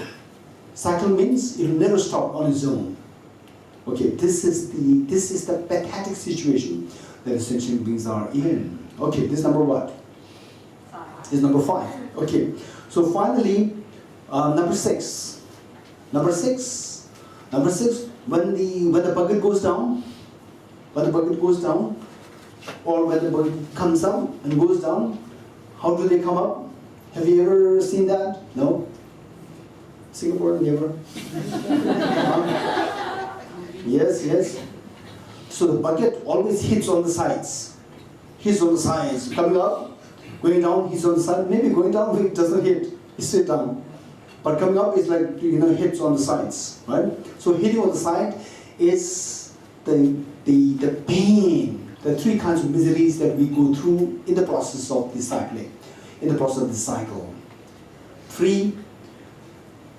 Cycle means it will never stop on its own. Okay, this is the pathetic situation that sentient beings are in. Okay, this is number what? 5. This is number 5. Okay, so finally, number 6. Number 6, when the bucket goes down, or when the bucket comes up and goes down, how do they come up? Have you ever seen that? No? Singapore, never? Yes. So the bucket always hits on the sides. Coming up, going down, hits on the side. Maybe going down, it doesn't hit. It's straight down. But coming up is like, hits on the sides, right? So hitting on the side is the pain, the 3 kinds of miseries that we go through in the process of the cycling, in the process of the cycle. 3,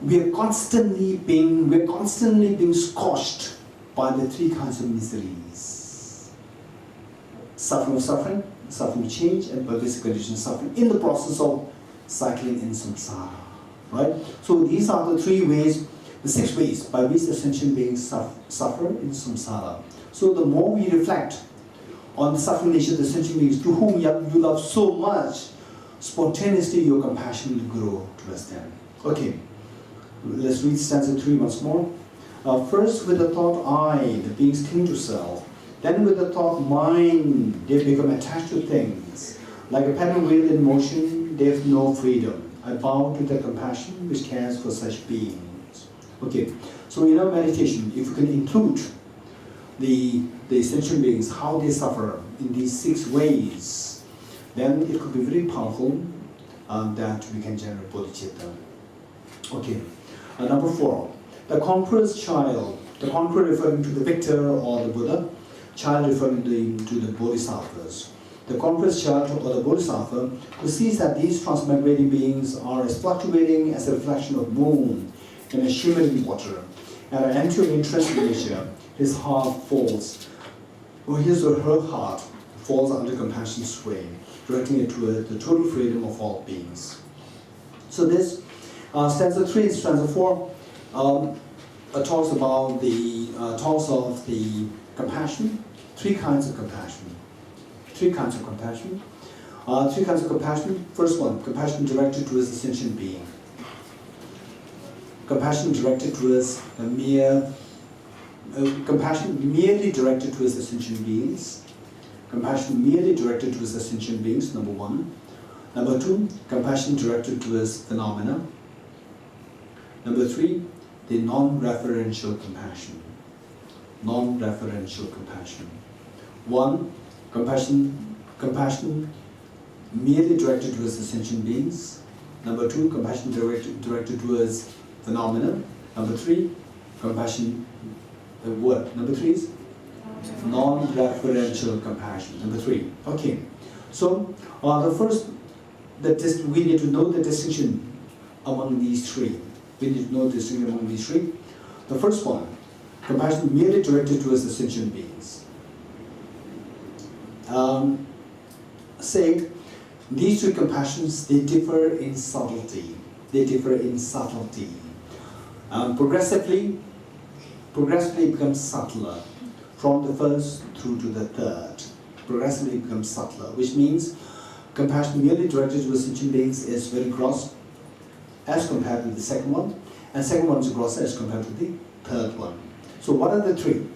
we are constantly being scorched by the 3 kinds of miseries. Suffering of change, and pervasive condition suffering in the process of cycling in samsara. Right? So these are the 3 ways, the 6 ways by which the sentient beings suffer in samsara. So the more we reflect on the suffering nature of the sentient beings to whom you love so much, spontaneously your compassion will grow towards them. Okay, let's read stanza 3 once more. First with the thought I, the beings cling to self. Then with the thought mind, they become attached to things. Like a paddle wheel in motion, they have no freedom. I bow to the compassion which cares for such beings. Okay, so in our meditation, if we can include the sentient beings, how they suffer in these 6 ways, then it could be very powerful that we can generate bodhicitta. Okay, number 4, the conqueror's child. The conqueror referring to the victor or the Buddha, child referring to the bodhisattvas. The conqueror's child or the bodhisattva who sees that these transmigrating beings are as fluctuating as a reflection of moon in a shimmering water, and an entering interest in nature, his heart falls, or his or her heart falls under compassion's sway, directing it toward the total freedom of all beings. So this stanza 3 and stanza 4 talks about talks of the compassion, 3 kinds of compassion. 3 kinds of compassion. 3 kinds of compassion. First one, compassion directed towards the sentient being. Compassion directed towards a compassion merely directed towards the sentient beings. Compassion merely directed towards the sentient beings, number 1. Number 2, compassion directed towards phenomena. Number 3, the non-referential compassion. Non-referential compassion. 1, compassion merely directed towards the sentient beings. Number 2, compassion directed towards phenomena. Number 3, compassion. What? Number 3 is non-referential compassion. Number 3. Okay. So the first, we need to know the distinction among these 3. We need to know the distinction among these 3. The first one, compassion merely directed towards the sentient beings. Say, these 3 compassions, they differ in subtlety. Progressively it becomes subtler. From the first through to the third. Progressively it becomes subtler, which means compassion merely directed towards sentient beings is very gross as compared with the second one, and second one is gross as compared to the third one. So what are the 3?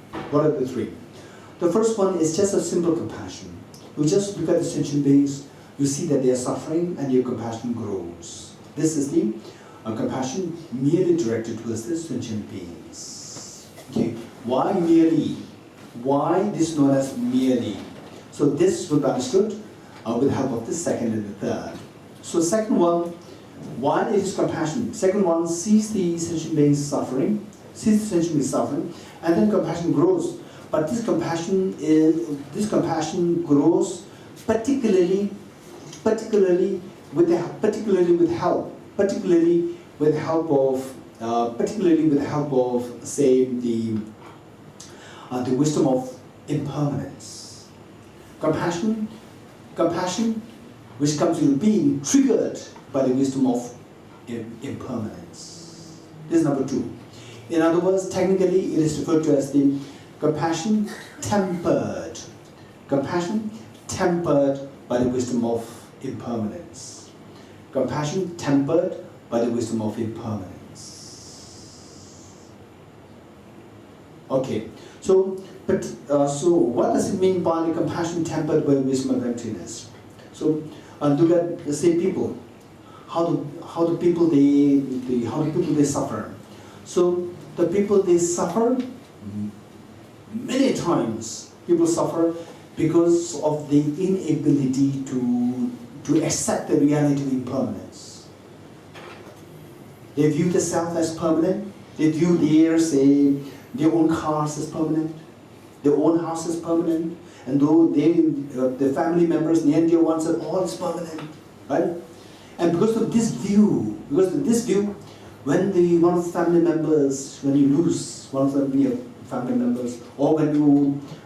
The first one is just a simple compassion. You just look at the sentient beings, you see that they are suffering, and your compassion grows. This is the compassion merely directed towards the sentient beings. Okay, why merely? why this is known as merely. So this will be understood with the help of the second and the third. So second one, why it is compassion? Second one, sees the sentient beings suffering, and then compassion grows. But this compassion grows particularly with help of say the wisdom of impermanence. Compassion which comes into being triggered by the wisdom of impermanence. This is number two. In other words, technically it is referred to as the compassion tempered. Compassion tempered by the wisdom of impermanence. Compassion tempered by the wisdom of impermanence. Okay, so what does it mean by the compassion tempered by the wisdom of emptiness? So look at, let's say, people. How do people they suffer? So the people they suffer, many times people suffer because of the inability to accept the reality of impermanence. They view the self as permanent. They view their own cars as permanent, their own house as permanent, and though the family members, near and dear ones, are all is permanent, right? And because of this view, when one of the family members, when you lose one of the family members, or when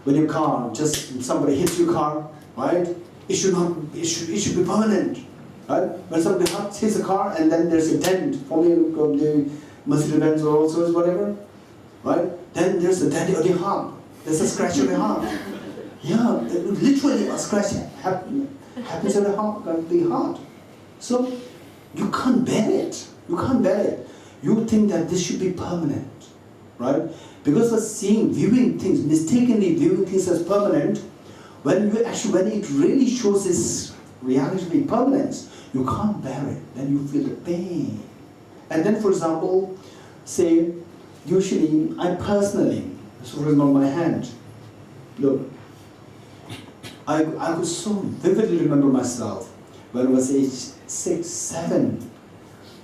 your car, just somebody hits your car, right? It should be permanent, right? When somebody hits a car and then there's a dent, forming the Mercedes-Benz or also whatever, right? Then there's a dent on the heart. There's a scratch on the heart. Yeah, literally a scratch happens on the heart. So you can't bear it. You think that this should be permanent, right? Because of mistakenly viewing things as permanent, when it really shows its reality to be permanence, you can't bear it. Then you feel the pain. And then, for example, say, usually, I personally, so for example, my hand, look, I could so vividly remember myself when I was age 6, 7.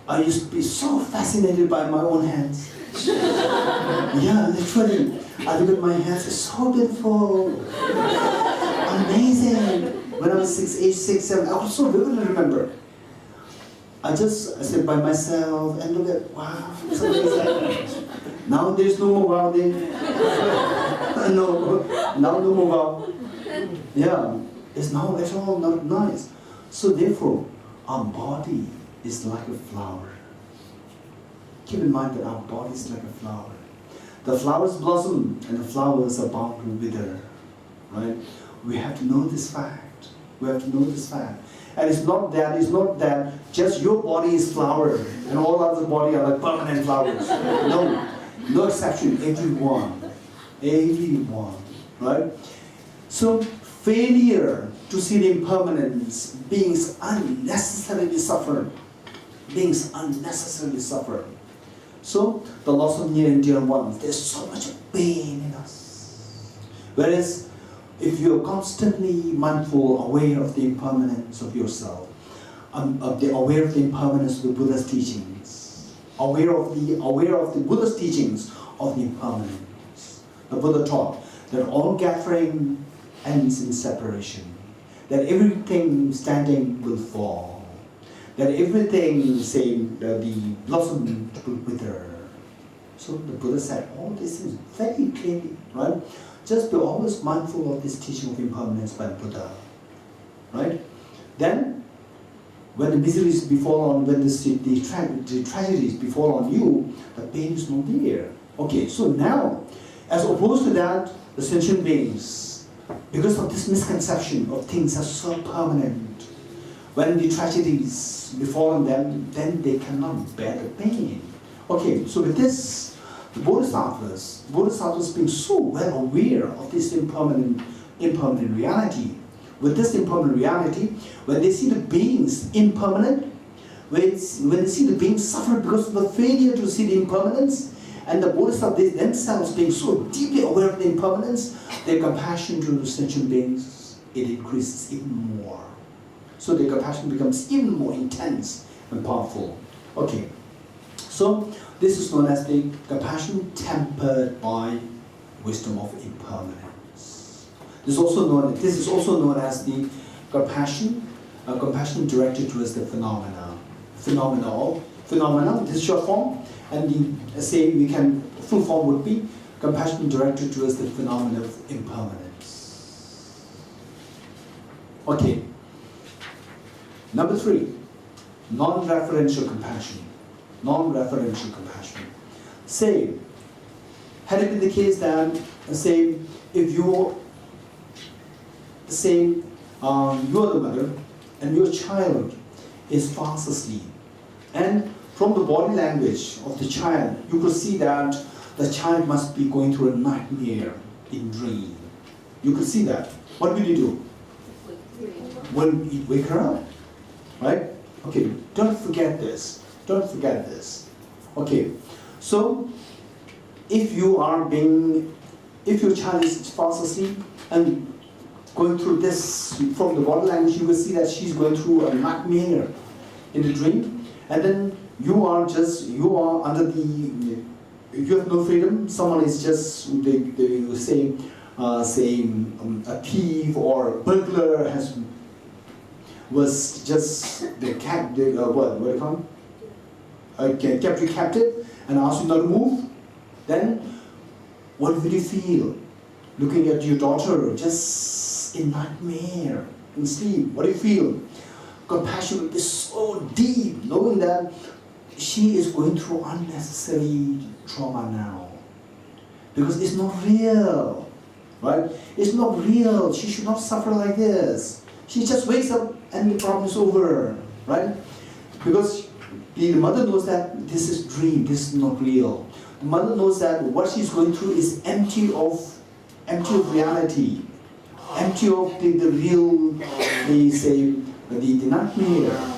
I used to be so fascinated by my own hands. Yeah, literally. I look at my hands, it's so beautiful. Amazing. When I was age 6, 7, I could so vividly remember. I said by myself and look at, wow, it's amazing. Now there's no more wow there. No more wow. Yeah, it's now at all not nice. So therefore, our body is like a flower. Keep in mind that our body is like a flower. The flowers blossom and the flowers are bound to wither. Right? We have to know this fact. And it's not that just your body is flower and all other body are like permanent flowers. No exception. Everyone, right? So failure to see the impermanence, beings unnecessarily suffer. So the loss of near and dear ones, there's so much pain in us. Whereas if you're constantly mindful, aware of the impermanence of yourself, aware of the impermanence of the Buddha's teachings, aware of the Buddha's teachings of the impermanence. The Buddha taught that all gathering ends in separation, that everything standing will fall, that everything, the blossom will wither. So the Buddha said all these things very clearly, right? Just be always mindful of this teaching of impermanence by Buddha, right? Then, when the miseries befall on, when the tragedies befall on you, the pain is not there. Okay, so now, as opposed to that, the sentient beings, because of this misconception of things are so permanent, when the tragedies befall on them, then they cannot bear the pain. Okay, so with this, the Bodhisattvas being so well aware of this impermanent reality. With this impermanent reality, when they see the beings impermanent, when they see the beings suffer because of the failure to see the impermanence, And the Bodhisattvas themselves being so deeply aware of the impermanence, their compassion to sentient beings, it increases even more. So their compassion becomes even more intense and powerful. Okay, so this is known as the compassion tempered by wisdom of impermanence. This is also known as the compassion directed towards the phenomena. Phenomena, this is short form, and the full form would be compassion directed towards the phenomena of impermanence. Okay. Number 3, non-referential compassion. Non-referential compassion. Say, had it been the case that, say, if you're the mother and your child is fast asleep, and from the body language of the child, you could see that the child must be going through a nightmare in dream. You could see that. What will you do? Well, you wake her up, right? Okay, don't forget this. Don't forget this. Okay, so if your child is fast asleep and going through this, from the body language, you will see that she's going through a nightmare in the dream, and then you have no freedom. Someone is just, they say a thief or a burglar was just what do you call it? Kept you captive and asked you not to move. Then what will you feel? Looking at your daughter just in nightmare, in sleep, what do you feel? Compassion will be so deep, knowing that she is going through unnecessary trauma now. Because it's not real, right? It's not real. She should not suffer like this. She just wakes up and the problem is over, right? Because the mother knows that this is dream, this is not real. The mother knows that what she's going through is empty of reality, empty of the real, the nightmare.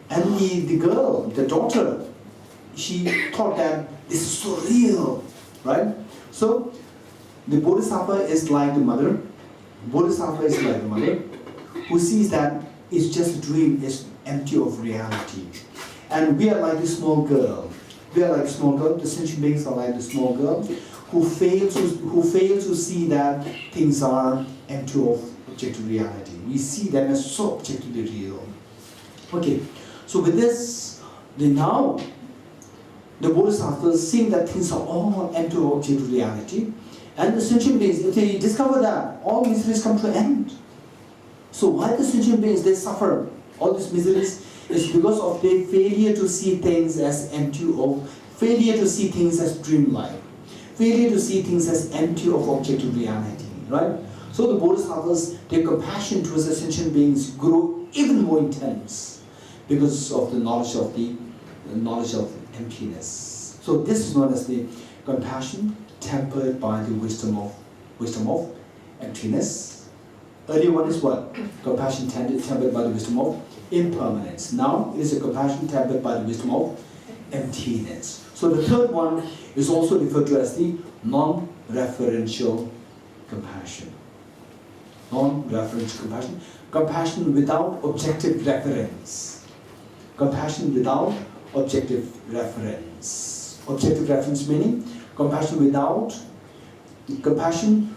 And the girl, the daughter, she thought that this is so real, right? So the Bodhisattva is like the mother. Bodhisattva is like the mother who sees that it's just a dream, it's empty of reality. And we are like the small girl. We are like the small girl. The sentient beings are like the small girl who fail to see that things are empty of objective reality. We see them as so objectively real. Okay, so with this, now the Bodhisattvas seeing that things are all empty of objective reality, and the sentient beings, if they discover that, all miseries come to an end. So why the sentient beings, they suffer all these miseries is because of their failure to see things as empty of, failure to see things as dreamlike, failure to see things as empty of objective reality, right? So the Bodhisattvas, their compassion towards the sentient beings grow even more intense because of the knowledge of emptiness. So this is known as the compassion tempered by the wisdom of emptiness. Earlier one is what? Compassion tempered by the wisdom of impermanence. Now it is a compassion tempered by the wisdom of emptiness. So the third one is also referred to as the non-referential compassion. Non-referential compassion. Compassion without objective reference. Compassion without objective reference. Objective reference meaning compassion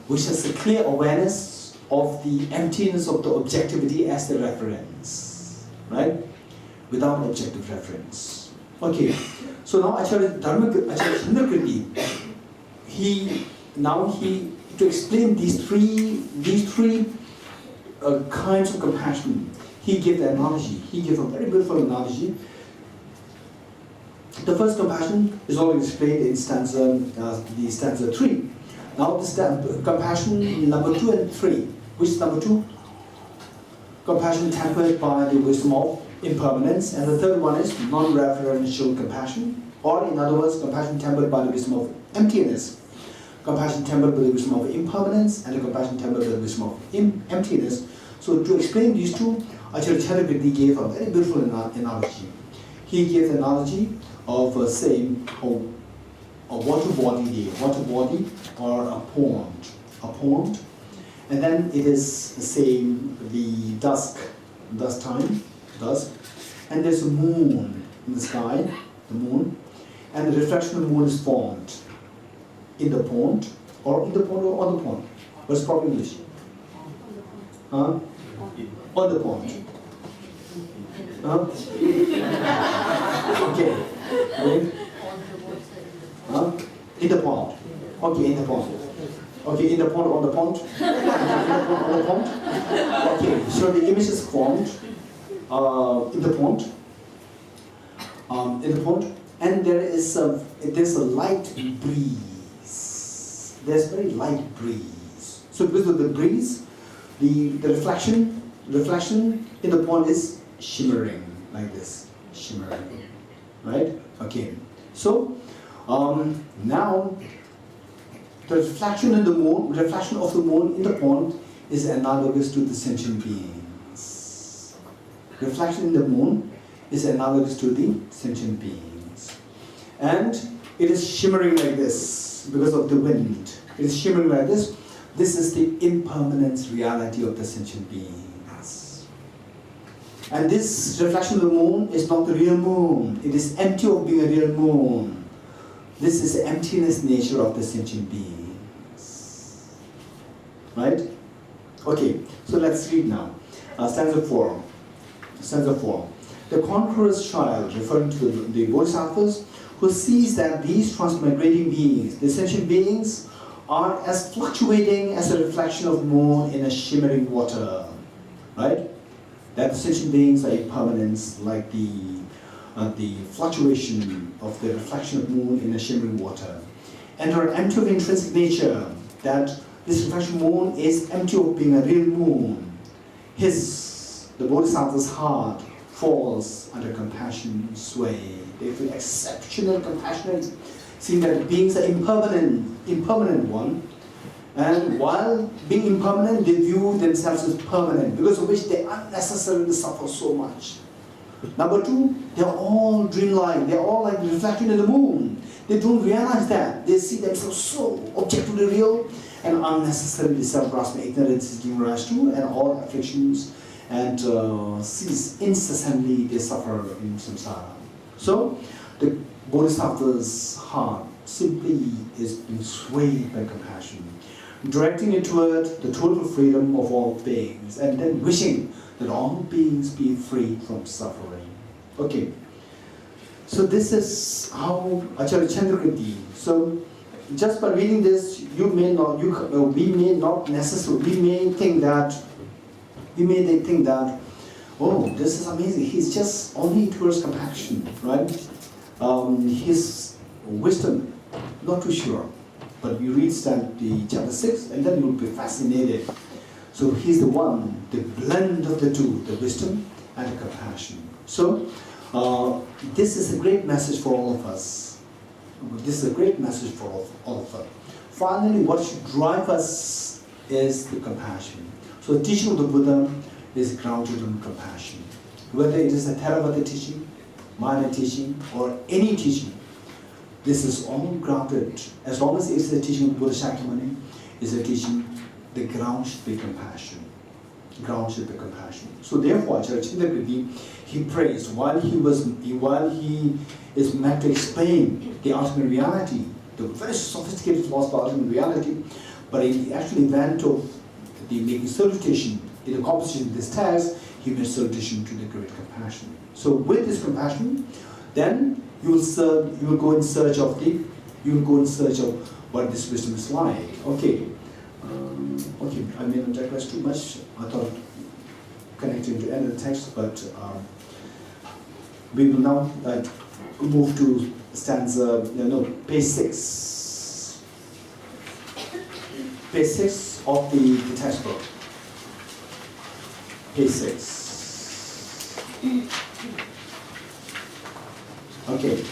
which has a clear awareness of the emptiness of the objectivity as the reference, right? Without objective reference. Okay, so now Acharya Chandrakirti, to explain these three kinds of compassion, he gave the analogy. He gave a very beautiful analogy. The first compassion is already explained in stanza 3. Now this compassion number 2 and 3. Which is number 2? Compassion tempered by the wisdom of impermanence. And the third one is non-referential compassion. Or in other words, compassion tempered by the wisdom of emptiness. Compassion tempered by the wisdom of impermanence and the compassion tempered by the wisdom of emptiness. So to explain these two, Acharya Chandrakirti gave a very beautiful analogy. He gave the analogy of a water body there, water body or a pond, and then it is say the dusk time, and there's a moon in the sky, the moon, and the reflection of the moon is formed in the pond or on the pond. What's proper English? Huh? On the pond. Huh? Okay. Right? Huh? In the pond. Okay, in the pond. Okay, in the pond, on the pond. On the pond. Okay, so the image is formed in the pond. And there's a light breeze. There's very light breeze. So because of the breeze, the reflection in the pond is shimmering like this, shimmering, right? Okay. So now the reflection of the moon in the pond is analogous to the sentient beings. Reflection in the moon is analogous to the sentient beings, and it is shimmering like this because of the wind. It is shimmering like this. This is the impermanence reality of the sentient beings. And this reflection of the moon is not the real moon. It is empty of being a real moon. This is the emptiness nature of the sentient beings. Right? Okay, so let's read now. Stanza 4. The conqueror's child, referring to the bodhisattvas, who sees that these transmigrating beings, the sentient beings, are as fluctuating as a reflection of moon in a shimmering water, right? That the sentient beings are impermanent, like the fluctuation of the reflection of moon in a shimmering water, and are empty of intrinsic nature. That this reflection of moon is empty of being a real moon. The bodhisattva's heart falls under compassion sway. They feel exceptional compassionate, seeing that beings are impermanent one, and while being impermanent, they view themselves as permanent, because of which they unnecessarily suffer so much. Number 2, they're all dreamlike, they're all like the reflection of the moon. They don't realize that. They see themselves so objectively real, and unnecessarily self-grasping ignorance is given rise to, and all afflictions and cease incessantly, they suffer in samsara. So, the bodhisattva's heart simply is being swayed by compassion, directing it toward the total freedom of all beings, and then wishing that all beings be free from suffering. Okay, so this is how Acharya Chandrakirti. So, just by reading this, we may think that, oh, this is amazing. He's just only towards compassion, right? His wisdom, not too sure. But you read the chapter 6, and then you'll be fascinated. So he's the one, the blend of the two, the wisdom and the compassion. So this is a great message for all of us. This is a great message for all of us. Finally, what should drive us is the compassion. So the teaching of the Buddha is grounded in compassion. Whether it is a Theravada teaching, Mahayana teaching, or any teaching, this is all grounded. As long as it is the teaching of the Buddha Shakyamuni, is a teaching, the ground should be compassion. Ground should be compassion. So therefore, Acharya Chandrakirti, he prays while he is meant to explain the ultimate reality, the very sophisticated philosophy of ultimate reality, but in the actual event of the making salutation, in the composition of this text, he made salutation to the great compassion. So with this compassion, then you will go in search of what this wisdom is like. Okay. Okay, I may not digress too much. I thought connecting to end of the text, but we will now move to page 6. Page 6 of the textbook. Page 6. Okay.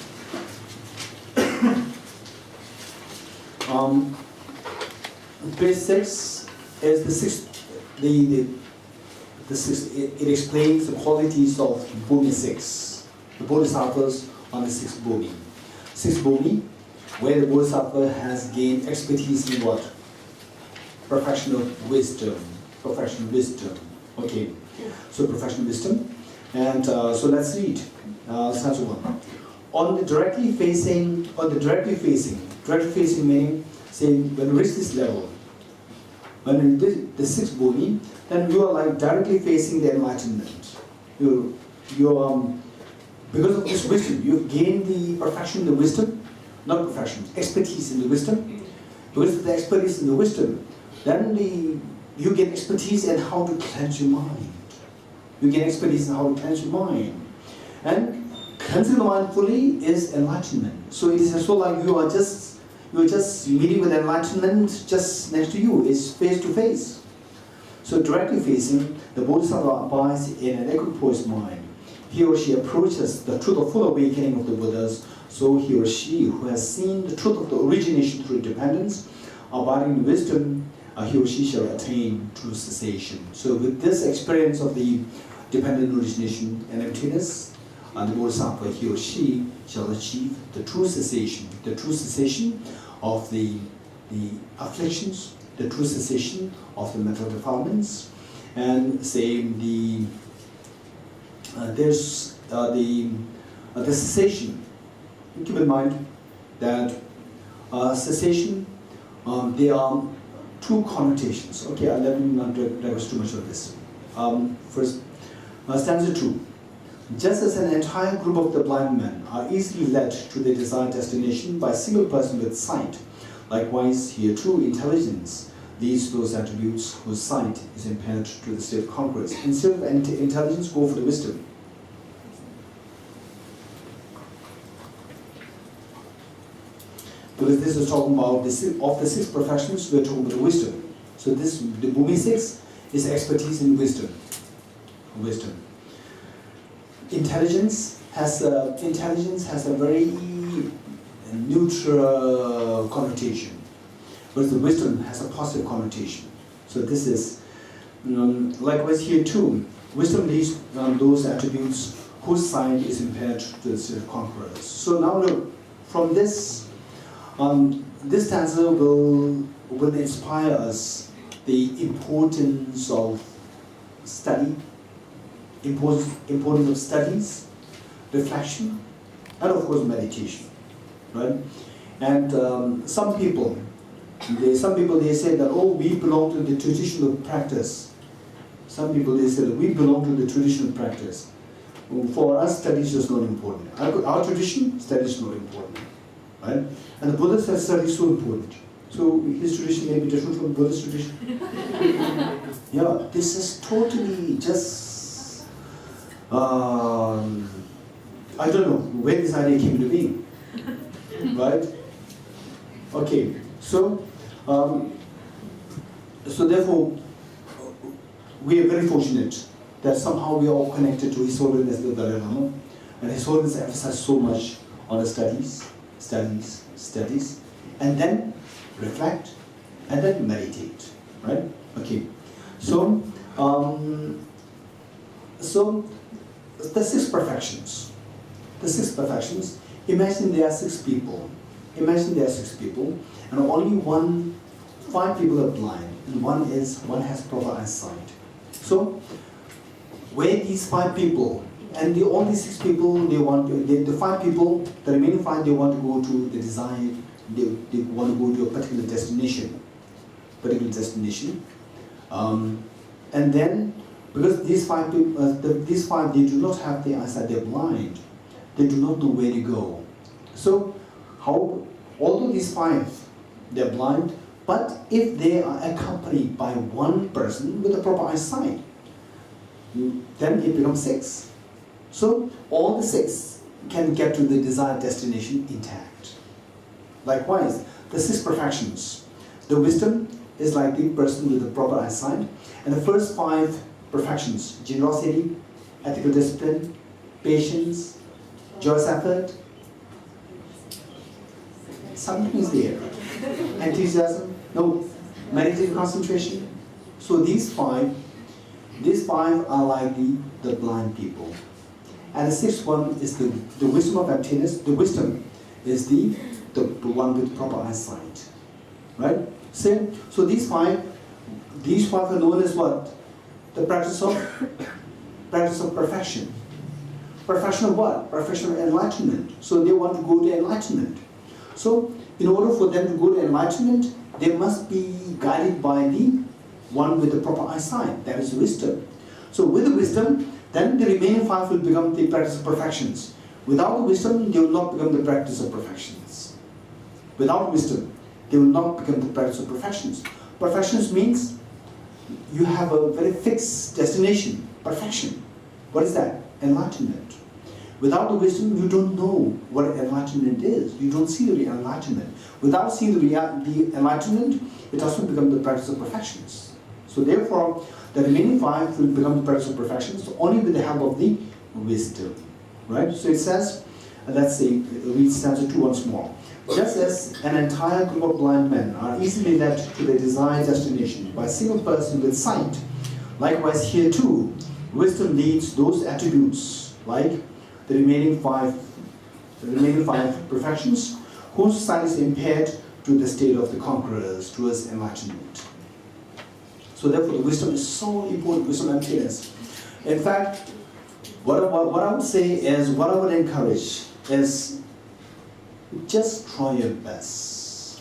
Page 6 is the sixth. It explains the qualities of Bhumi 6. The Bodhisattvas on the 6th Bhumi. 6th Bhumi where the Bodhisattva has gained expertise in what? Perfection of wisdom. Perfection of wisdom. Okay. So perfection of wisdom. And so let's read. Stanza 1. On the directly facing meaning, say when you reach this level, when you reach the sixth body, then you are like directly facing the enlightenment. You because of this wisdom, you've gained the perfection in the wisdom, not perfection, expertise in the wisdom. Because of the expertise in the wisdom, then you get expertise in how to cleanse your mind. You get expertise in how to cleanse your mind. And cleansing the mind fully is enlightenment. So it is so like you are just meeting with enlightenment just next to you. It's face to face. So directly facing, the Bodhisattva abides in an equipoised mind. He or she approaches the truth of full awakening of the Buddhas. So he or she who has seen the truth of the origination through dependence, abiding in wisdom, he or she shall attain true cessation. So with this experience of the dependent origination and emptiness, the Bodhisattva, he or she shall achieve the true cessation of the afflictions, the true cessation of the mental defilements, and say there's the cessation. Keep in mind that cessation, there are two connotations. Okay, let me not digress too much of this. First, stanza 2. Just as an entire group of the blind men are easily led to their desired destination by a single person with sight, likewise here too intelligence leads to those attributes whose sight is impaired to the state of conquerors. Instead of intelligence, go for the wisdom. Because this is talking about of the six professions, we're talking about the wisdom. So the Bhumi 6 is expertise in wisdom. Wisdom. Intelligence has a very neutral connotation, whereas the wisdom has a positive connotation. So this is likewise here too. Wisdom leads those attributes whose sight is impaired to the state of conquerors. So now look, from this, this stanza will inspire us the importance of study, importance of studies, reflection, and of course meditation, right? And some people they say that, oh, we belong to the tradition of practice. Some people they say that we belong to the tradition of practice. For us, study is just not important. Our tradition, study is not important, right? And the Buddha says study is so important. So his tradition may be different from Buddha's tradition. Yeah, this is totally just, I don't know where this idea came to be, right? Okay, so therefore, we are very fortunate that somehow we are all connected to His Holiness the Dalai Lama, and His Holiness emphasized so much on the studies, and then reflect, and then meditate, right? Okay, so the six perfections. Imagine there are six people. And only 5 people are blind, and one has proper eyesight. So, where these 5 people, and the only 6 people the 5 people, the remaining 5, they want to go to the desired, they want to go to a particular destination. And then, because these 5 people, they do not have the eyesight, they're blind. They do not know where to go. So, although these 5, they're blind, but if they are accompanied by one person with a proper eyesight, then it becomes 6. So all the 6 can get to the desired destination intact. Likewise, the 6 perfections. The wisdom is like the person with the proper eyesight, and the first 5 perfections: generosity, ethical discipline, patience, joyous effort. Something is there. Enthusiasm, no, meditative concentration. So these 5 are like the blind people. And the 6th one is the wisdom of emptiness. The wisdom is the the one with proper eyesight, right? Same. So these five are known as what? The practice of perfection. Perfection of what? Perfection of enlightenment. So they want to go to enlightenment. So in order for them to go to enlightenment, they must be guided by the one with the proper eyesight, that is wisdom. So with the wisdom, then the remaining five will become the practice of perfections. Without the wisdom, they will not become the practice of perfections. Without wisdom, they will not become the practice of perfections. Perfections means you have a very fixed destination, perfection. What is that? Enlightenment. Without the wisdom, you don't know what enlightenment is. You don't see the enlightenment. Without seeing the enlightenment, it doesn't become the practice of perfections. So therefore, the remaining five will become the practice of perfections only with the help of the wisdom. Right? So it says, let's say, read stanza 2 once more. Just as an entire group of blind men are easily led to their desired destination by a single person with sight, likewise here too, wisdom leads those attributes, like the remaining five perfections, whose sight is impaired to the state of the conquerors towards enlightenment. So therefore, the wisdom is so important, wisdom and emptiness. In fact, what I would say is, what I would encourage is, just try your best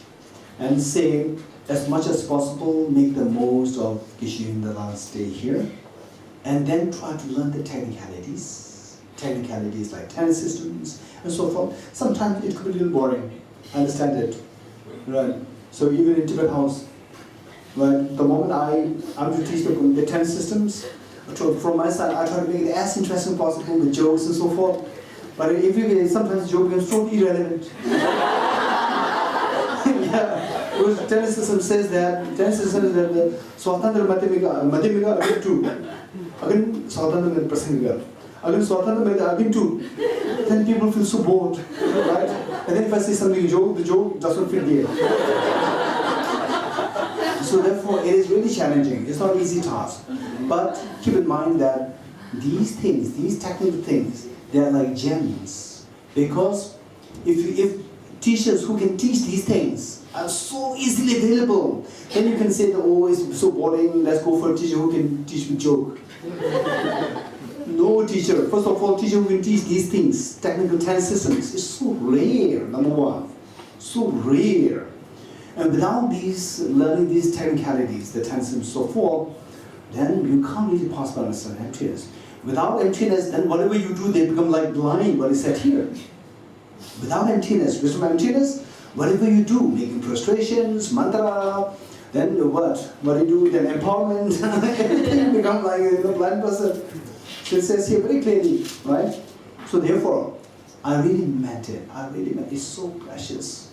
and say, as much as possible, make the most of Geshe in the last day here, and then try to learn the technicalities like tennis systems and so forth. Sometimes it could be a little boring, I understand it, right? So even in Tibet house, right, the moment I'm to teach the tennis systems, from my side, I try to make it as interesting as possible with jokes and so forth. But if sometimes joke becomes totally irrelevant. Yeah, because tennis system says that the Swatandra Madhyamika again too. Again Swatandra Prasanga. Again Swatandra again too. Then people feel so bored, right? And then if I say something joke, the joke doesn't fit there. So therefore, it is really challenging. It's not an easy task. But keep in mind that these things, these technical things, they are like gems. Because if teachers who can teach these things are so easily available, then you can say that, oh, it's so boring, let's go for a teacher who can teach with joke. No teacher, first of all, teacher who can teach these things, technical tennis systems, is so rare, number one. So rare. And without learning these technicalities, the tennis and so forth, then you can't really possibly understand emptiness. Without emptiness, then whatever you do, they become like blind, what is said here. Without emptiness, wisdom emptiness, whatever you do, making prostrations, mantra, then what? What do you do? Then empowerment, everything become like a blind person. So it says here very clearly, right? So therefore, I really meant it. It's so precious.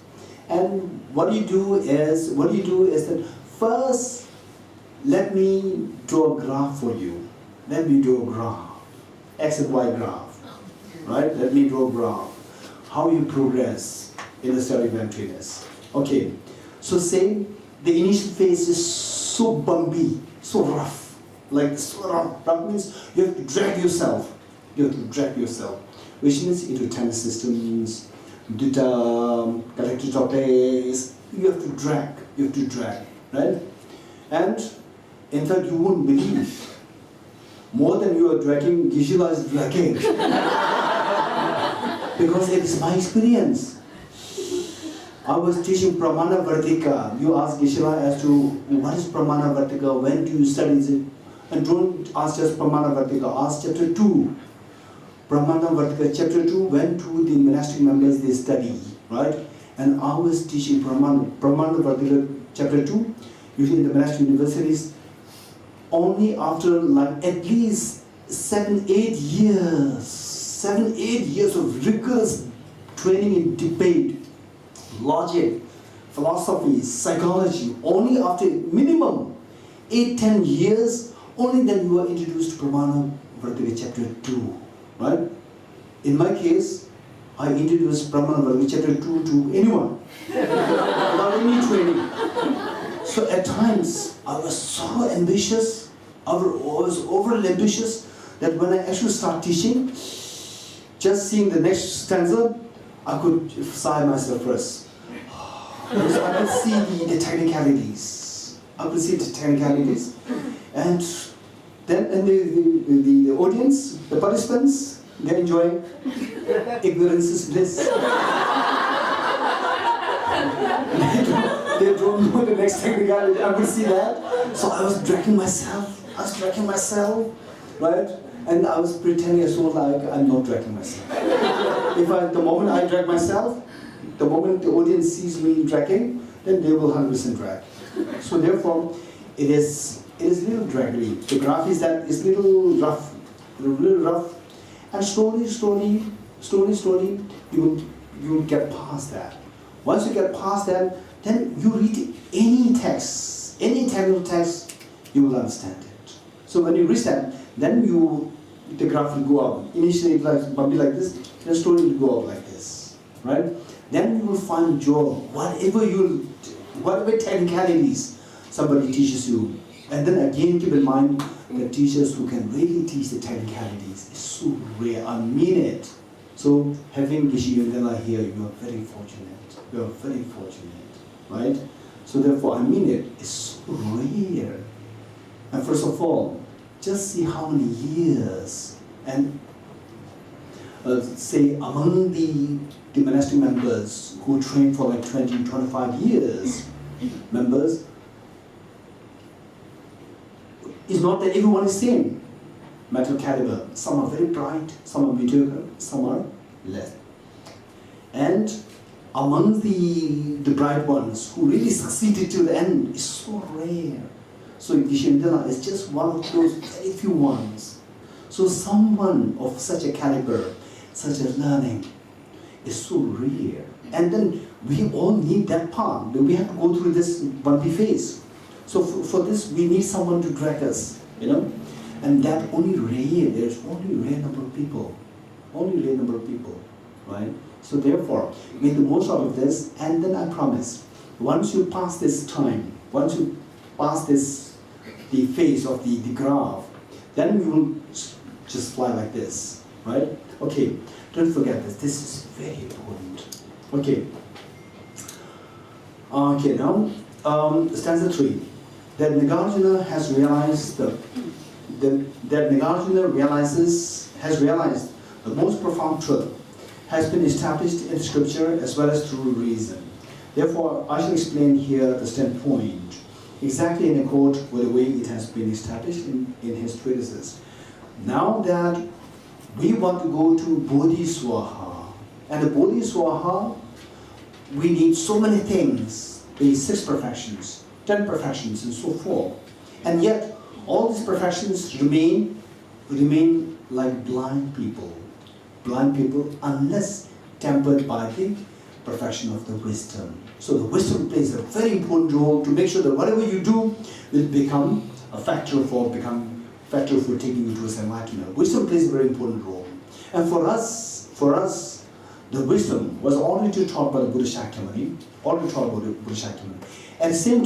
And what you do is that first, let me draw a graph for you. Let me draw a graph, X and Y graph, right? Let me draw a graph. How you progress in the study of emptiness. Okay, so say the initial phase is so bumpy, so rough, like so rough. That means you have to drag yourself. Which means into tennis systems, collective topics. You have to drag, right? And in fact, you won't believe. More than you are dragging, Geshe is dragging. Because it is my experience. I was teaching Pramana Vartika. You ask Geshe as to what is Pramana Vartika, when do you study it? And don't ask just Pramana Vartika, ask chapter 2. Pramana Vartika, chapter 2, when do the monastic members they study, right? And I was teaching Pramana Vartika, chapter 2, usually in the monastic universities, only after like at least 7-8 years of rigorous training in debate, logic, philosophy, psychology, only after minimum 8-10 years, only then you are introduced to Pramana Vartika chapter 2, right? In my case, I introduced Pramana Vartika chapter 2 to anyone, without any training. So at times, I was so ambitious, I was overly ambitious, that when I actually start teaching, just seeing the next stanza, I could sigh myself first. Because I could see the technicalities. I could see the technicalities. And then the audience, the participants, they're enjoying ignorance is bliss. They don't know the next technicality. I could see that. So I was dragging myself. Right? And I was pretending as though like I'm not dragging myself. The moment I drag myself, the moment the audience sees me dragging, then they will 100% drag. So therefore, it is a little draggy. The graph is that it's a little rough, and slowly, you will get past that. Once you get past that, then you read any text, any technical text, you will understand it. So when you reach that, then the graph will go up. Initially it will be like this, then slowly it will go up like this, right? Then you will find joy, whatever technicalities somebody teaches you. And then again keep in mind that teachers who can really teach the technicalities is so rare, I mean it. So having Geshe Yundala here, you are very fortunate. You are very fortunate, right? So therefore, I mean it, it's so rare. And first of all, just see how many years, and say among the monastic members who train for like 20, 25 years, members, it's not that everyone is same mental caliber. Some are very bright, some are mediocre, some are less. And among the bright ones who really succeeded till the end is so rare. So Geshe Yundala is just one of those very few ones. So someone of such a caliber, such a learning, is so rare. And then we all need that part. We have to go through this bumpy phase. So for this, we need someone to drag us, And that only rare, there's only rare number of people. Only rare number of people, right? So therefore, make the most out of this, and then I promise, once you pass this time, once you pass the phase of the graph, then you will just fly like this, right? Okay, don't forget this. This is very important. Okay. Okay, now, stanza 3. That Nagarjuna has realized has realized the most profound truth has been established in scripture as well as through reason. Therefore, I shall explain here the standpoint exactly in accord with the way it has been established in his treatises. Now that we want to go to Bodhiswaha, and the Bodhiswaha, we need so many things, the 6 perfections, 10 perfections, and so forth. And yet, all these perfections remain like blind people unless tempered by the perfection of the wisdom. So the wisdom plays a very important role to make sure that whatever you do will become a factor for taking you towards enlightenment. Wisdom plays a very important role. And for us, the wisdom was already taught by the Buddha Shakyamuni, At the same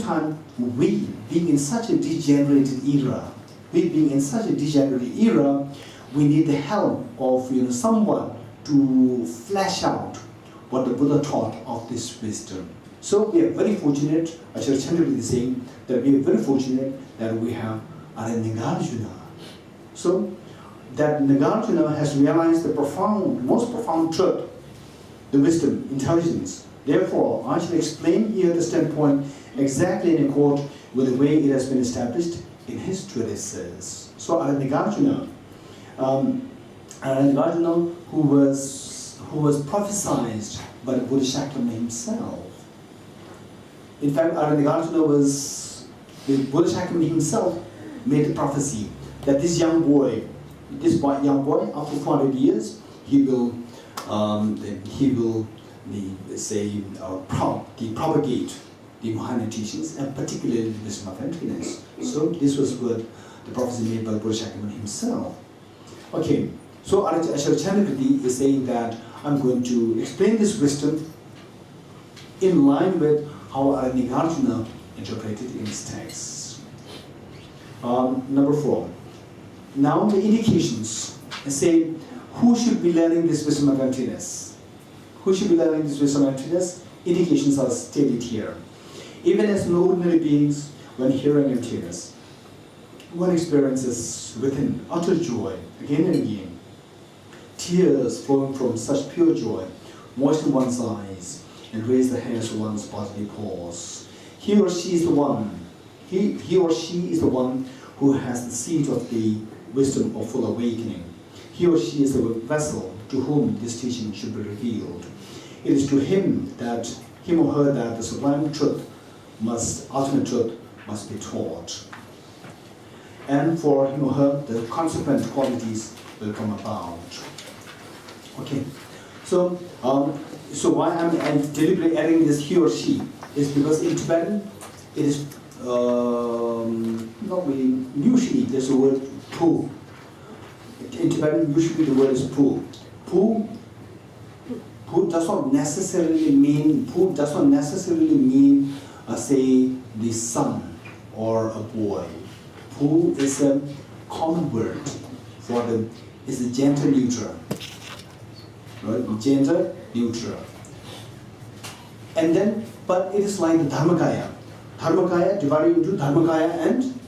time, we being in such a degenerated era, we need the help of someone to flesh out what the Buddha taught of this wisdom. So we are very fortunate, Acharya Chandrakirti is saying that we are very fortunate that we have Nagarjuna. So that Nagarjuna has realized the most profound truth, the wisdom, intelligence. Therefore, I shall explain here the standpoint exactly in accord with the way it has been established in his treatises. So Nagarjuna, who was prophesied by the Buddha Shakyamuni himself. In fact, the Buddha Shakyamuni himself made the prophecy that this young boy, after 400 years, he will propagate the Mahayana teachings, and particularly the wisdom of emptiness. So this was what the prophecy made by the Buddha Shakyamuni himself. Okay, so Acharya Chandrakirti is saying that I'm going to explain this wisdom in line with how Nagarjuna interpreted in his text. Number 4. Now the indications say who should be learning this wisdom of emptiness. who should be learning this wisdom and emptiness? Indications are stated here. Even as ordinary beings, when hearing emptiness, one experiences within utter joy, again and again. Tears flowing from such pure joy moisten one's eyes and raise the hairs of one's bodily pores. He or she is the one. He or she is the one who has the seed of the wisdom of full awakening. He or she is the vessel to whom this teaching should be revealed. It is to him or her that the sublime truth ultimate truth must be taught. And for him or her, the consequent qualities will come about. Okay, so why I'm deliberately adding this he or she is because in Tibetan it is not really, usually there's the word pu. In Tibetan, usually the word is pu. Pu does not necessarily mean say the son or a boy. Pu is a common word for is a gender neutral. Right? Gender neutral. And then, but it is like the Dharmakaya. Dharmakaya divided into Dharmakaya and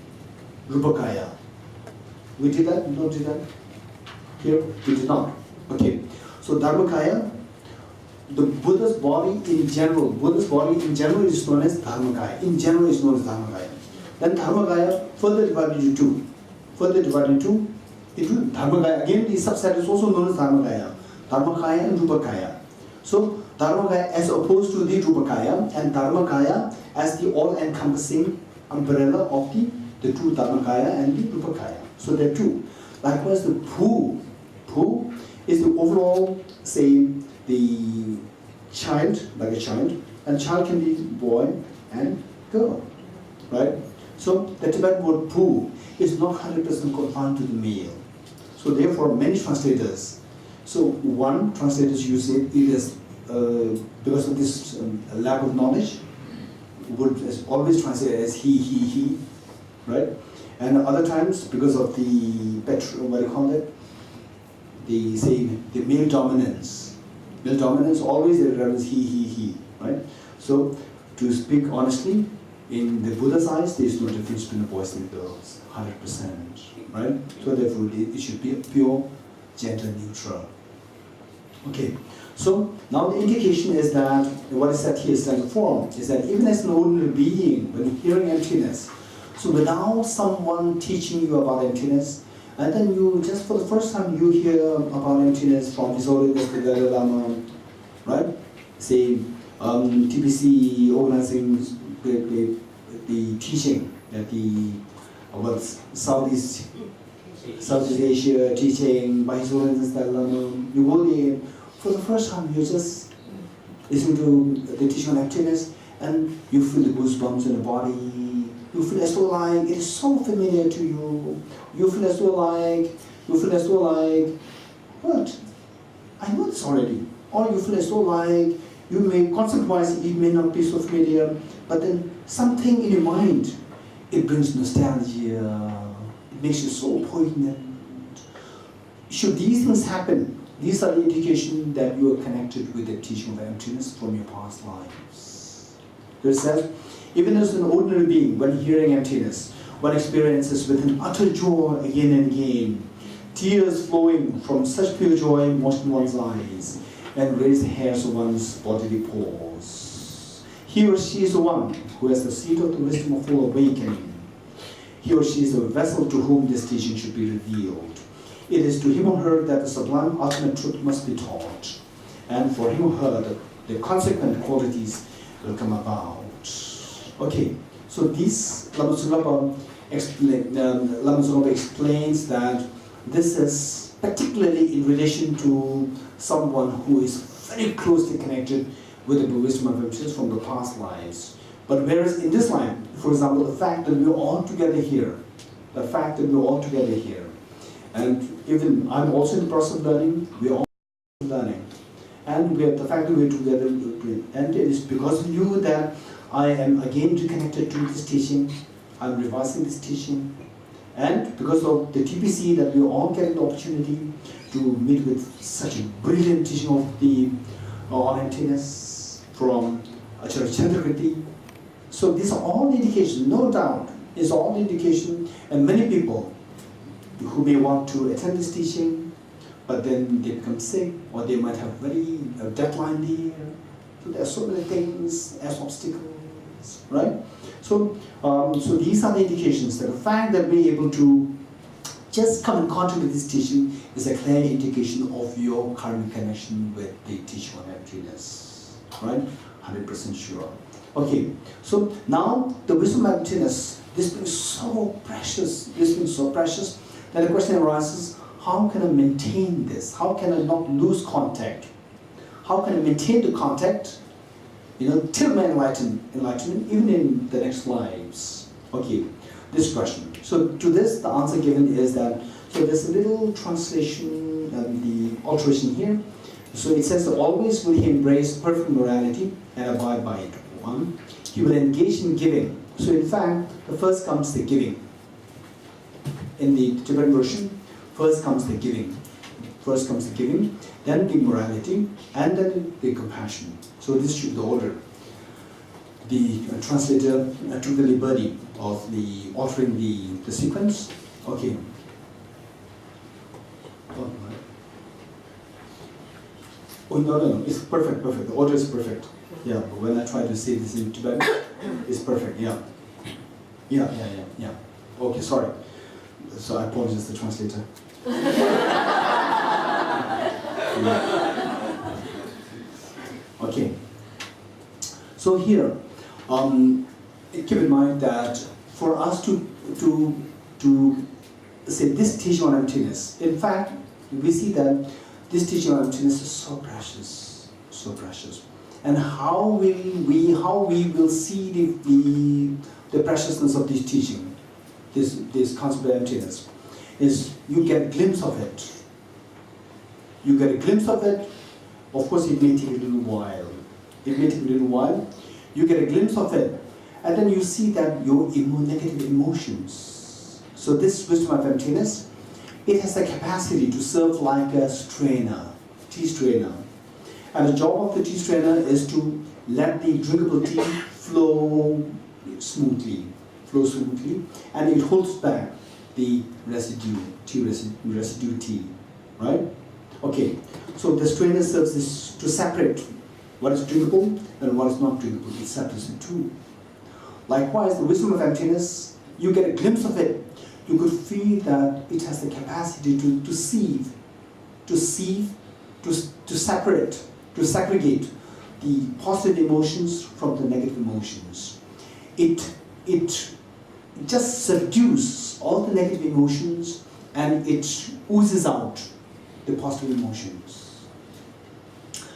Rupakaya. We did that? We don't do that? Here? We did not. Okay. So Dharmakaya, the Buddha's body in general is known as Dharmakaya. In general is known as Dharmakaya. Then Dharmakaya further divided into Dharmakaya. Again, the subset is also known as Dharmakaya. Dharmakaya and Rupakaya. So Dharmakaya as opposed to the Rupakaya, and Dharmakaya as the all-encompassing umbrella of the two Dharmakaya and the Rupakaya. So there are two. Likewise, the Pu is the overall, say, the child, like a child, and child can be boy and girl, right? So the Tibetan word Pu is not 100% confined to the male. So therefore, many translators, one translators use it as because of this lack of knowledge, would always translate as he, right? And other times, because of the the male dominance. Male dominance always there is he, right? So to speak honestly, in the Buddha's eyes, there is no difference between the boys and girls, 100%, right? So therefore, it should be pure gender neutral. Okay. So now the indication is that what is said here is like a form, is that even as an ordinary being, when hearing emptiness, so without someone teaching you about emptiness, and then you just for the first time you hear about emptiness from His Holiness the Dalai Lama, right? Say TPC organizing the teaching that about Southeast Asia teaching by His Holiness the Dalai Lama. You go there. For the first time, you just listen to the teaching on emptiness, and you feel the goosebumps in the body. You feel as though like it is so familiar to you. You feel as though like, what? I know this already. Or you feel as though like you may concept-wise it may not be so familiar, but then something in your mind, it brings nostalgia. It makes you so poignant. Should these things happen? These are the indication that you are connected with the teaching of emptiness from your past lives. It says, even as an ordinary being, when hearing emptiness, one experiences with an utter joy again and again, tears flowing from such pure joy moisten one's eyes and raise the hairs of one's bodily pores. He or she is the one who has the seed of the wisdom of full awakening. He or she is the vessel to whom this teaching should be revealed. It is to him or her that the sublime ultimate truth must be taught, and for him or her the consequent qualities will come about. Okay, so this Lama Tsongkhapa explains that this is particularly in relation to someone who is very closely connected with the wisdom of emptiness from the past lives. But whereas in this life, for example, the fact that we're all together here, and even I'm also in the process of learning, we're all learning. And the fact that we're together, and it is because of you that I am again reconnected to this teaching, I'm revising this teaching, and because of the TPC that we all get the opportunity to meet with such a brilliant teaching of the all emptiness from Acharya Chandrakirti. So these are all indications, no doubt, it's all indication, and many people who may want to attend this teaching, but then they become sick, or they might have very deadline there. So there are so many things as obstacles, right? So, so these are the indications that the fact that we're able to just come in contact with this teaching is a clear indication of your current connection with the teaching on emptiness, right? 100% sure. Okay, so now the wisdom of emptiness, this being so precious, then the question arises, how can I maintain this? How can I not lose contact? How can I maintain the contact, till my enlightenment, even in the next lives? Okay, this question. So to this, the answer given is that, so there's a little translation, the alteration here. So it says that always will he embrace perfect morality and abide by it. One, he will engage in giving. So in fact, the first comes the giving. In the Tibetan version, first comes the giving. First comes the giving, then the morality, and then the compassion. So this should be the order. The translator took the liberty of altering the sequence. Okay. Oh no, it's perfect. The order is perfect. Yeah, but when I try to say this in Tibetan, it's perfect. Yeah. Okay, sorry. So I apologize to the translator. Okay. So here, keep in mind that for us to say this teaching on emptiness, in fact, we see that this teaching on emptiness is so precious. And how we will see the preciousness of this teaching, this concept of emptiness, is you get a glimpse of it. You get a glimpse of it. Of course, it may take a little while. You get a glimpse of it, and then you see that your negative emotions. So this wisdom of emptiness, it has the capacity to serve like a strainer, tea strainer. And the job of the tea strainer is to let the drinkable tea flow smoothly, and it holds back the residue tea, right? Okay, so the strainer serves this to separate what is drinkable and what is not drinkable. It separates the two. Likewise, the wisdom of emptiness, you get a glimpse of it. You could feel that it has the capacity to sieve, to separate, to segregate the positive emotions from the negative emotions. It just subdues all the negative emotions and it oozes out the positive emotions.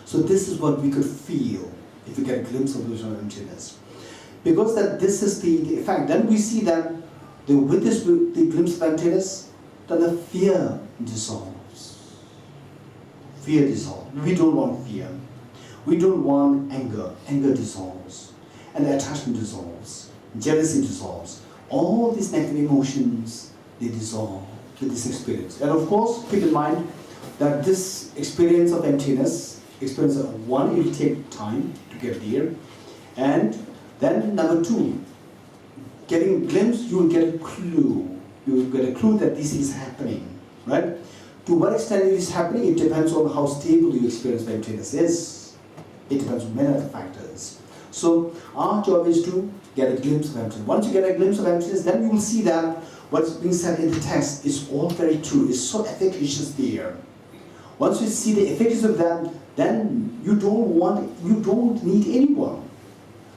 So this is what we could feel if we get a glimpse of the wisdom of emptiness. Because that this is the effect. Then we see that with the glimpse of emptiness, then the fear dissolves. Fear dissolves. We don't want fear. We don't want anger. Anger dissolves. And attachment dissolves. Jealousy dissolves. All these negative emotions, they dissolve with this experience. And of course, keep in mind that this experience of emptiness, experience of one, it will take time to get there. And then number two, getting a glimpse, you will get a clue. You will get a clue that this is happening, right? To what extent it is happening, it depends on how stable your experience of emptiness is. It depends on many other factors. So our job is to get a glimpse of emptiness. Once you get a glimpse of emptiness, then you will see that what's being said in the text is all very true. It's so efficacious there. Once you see the efficacy of that, then you don't need anyone.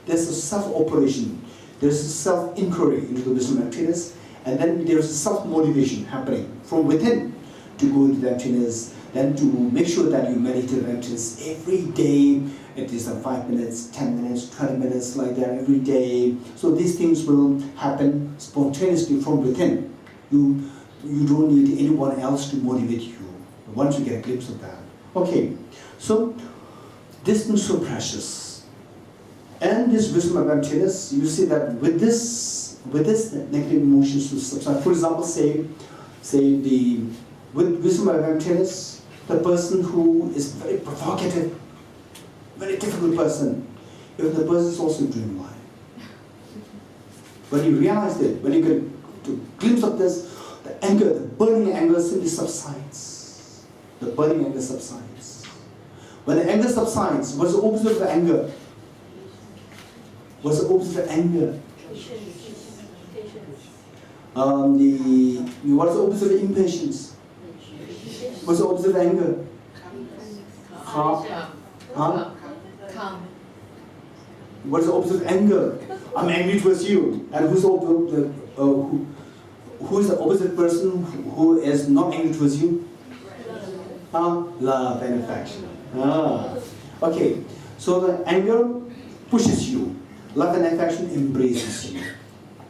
There's a self-operation. There's a self-inquiry into the wisdom of emptiness, and then there's a self-motivation happening from within to go into the emptiness, then to make sure that you meditate on emptiness every day, at least 5 minutes, 10 minutes, 20 minutes, like that every day. So these things will happen spontaneously from within. You don't need anyone else to motivate you once you get a glimpse of that. Okay, so this is so precious. And this wisdom of emptiness, you see that with this negative emotions to subside. For example, say with wisdom of emptiness, the person who is very provocative, very difficult person, if the person is also dreamlike. When you realize it, when you get a glimpse of this, the anger, the burning anger simply subsides. The burning anger subsides. When the anger subsides, what's the opposite of the anger? What's the opposite of anger? What's the opposite of impatience? What's the opposite of anger? Calm. What's the opposite of anger? I'm angry towards you. And who's who is the opposite person who is not angry towards you? Love and affection. Okay. So the anger pushes you. Love and affection embraces you.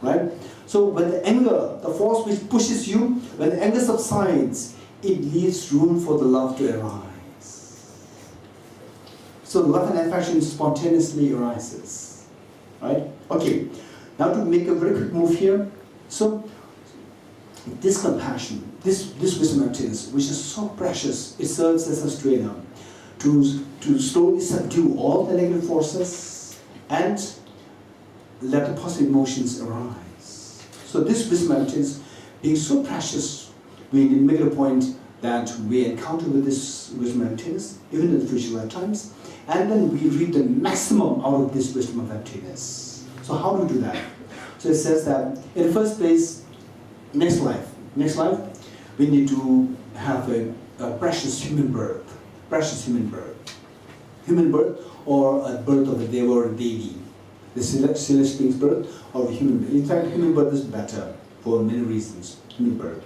Right? So when the anger, the force which pushes you, when the anger subsides, it leaves room for the love to arise. So love and affection spontaneously arises. Right? Okay. Now to make a very quick move here. So this compassion, this wisdom activities, which is so precious, it serves as a strainer to slowly subdue all the negative forces and let the positive emotions arise. So this wisdom activities being so precious, we make it a point that we encounter with this wisdom activities, even in the future lifetimes, and then we reap the maximum out of this wisdom of activities. So how do we do that? So it says that in the first place, next life, we need to have a precious human birth, or a birth of a deva or a devi, the celestial being's birth or a human birth. In fact, human birth is better for many reasons, human birth.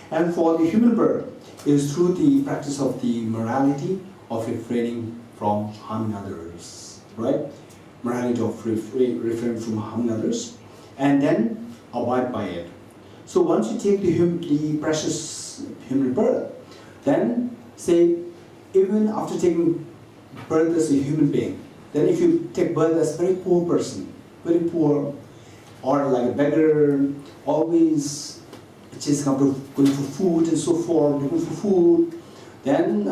And for the human birth, it is through the practice of the morality of refraining from harming others, right? Morality of refraining from harming others, and then abide by it. So once you take the precious human birth, then say, even after taking birth as a human being, then if you take birth as a very poor person, very poor, or like a beggar, always chasing after going for food and so forth, looking for food, then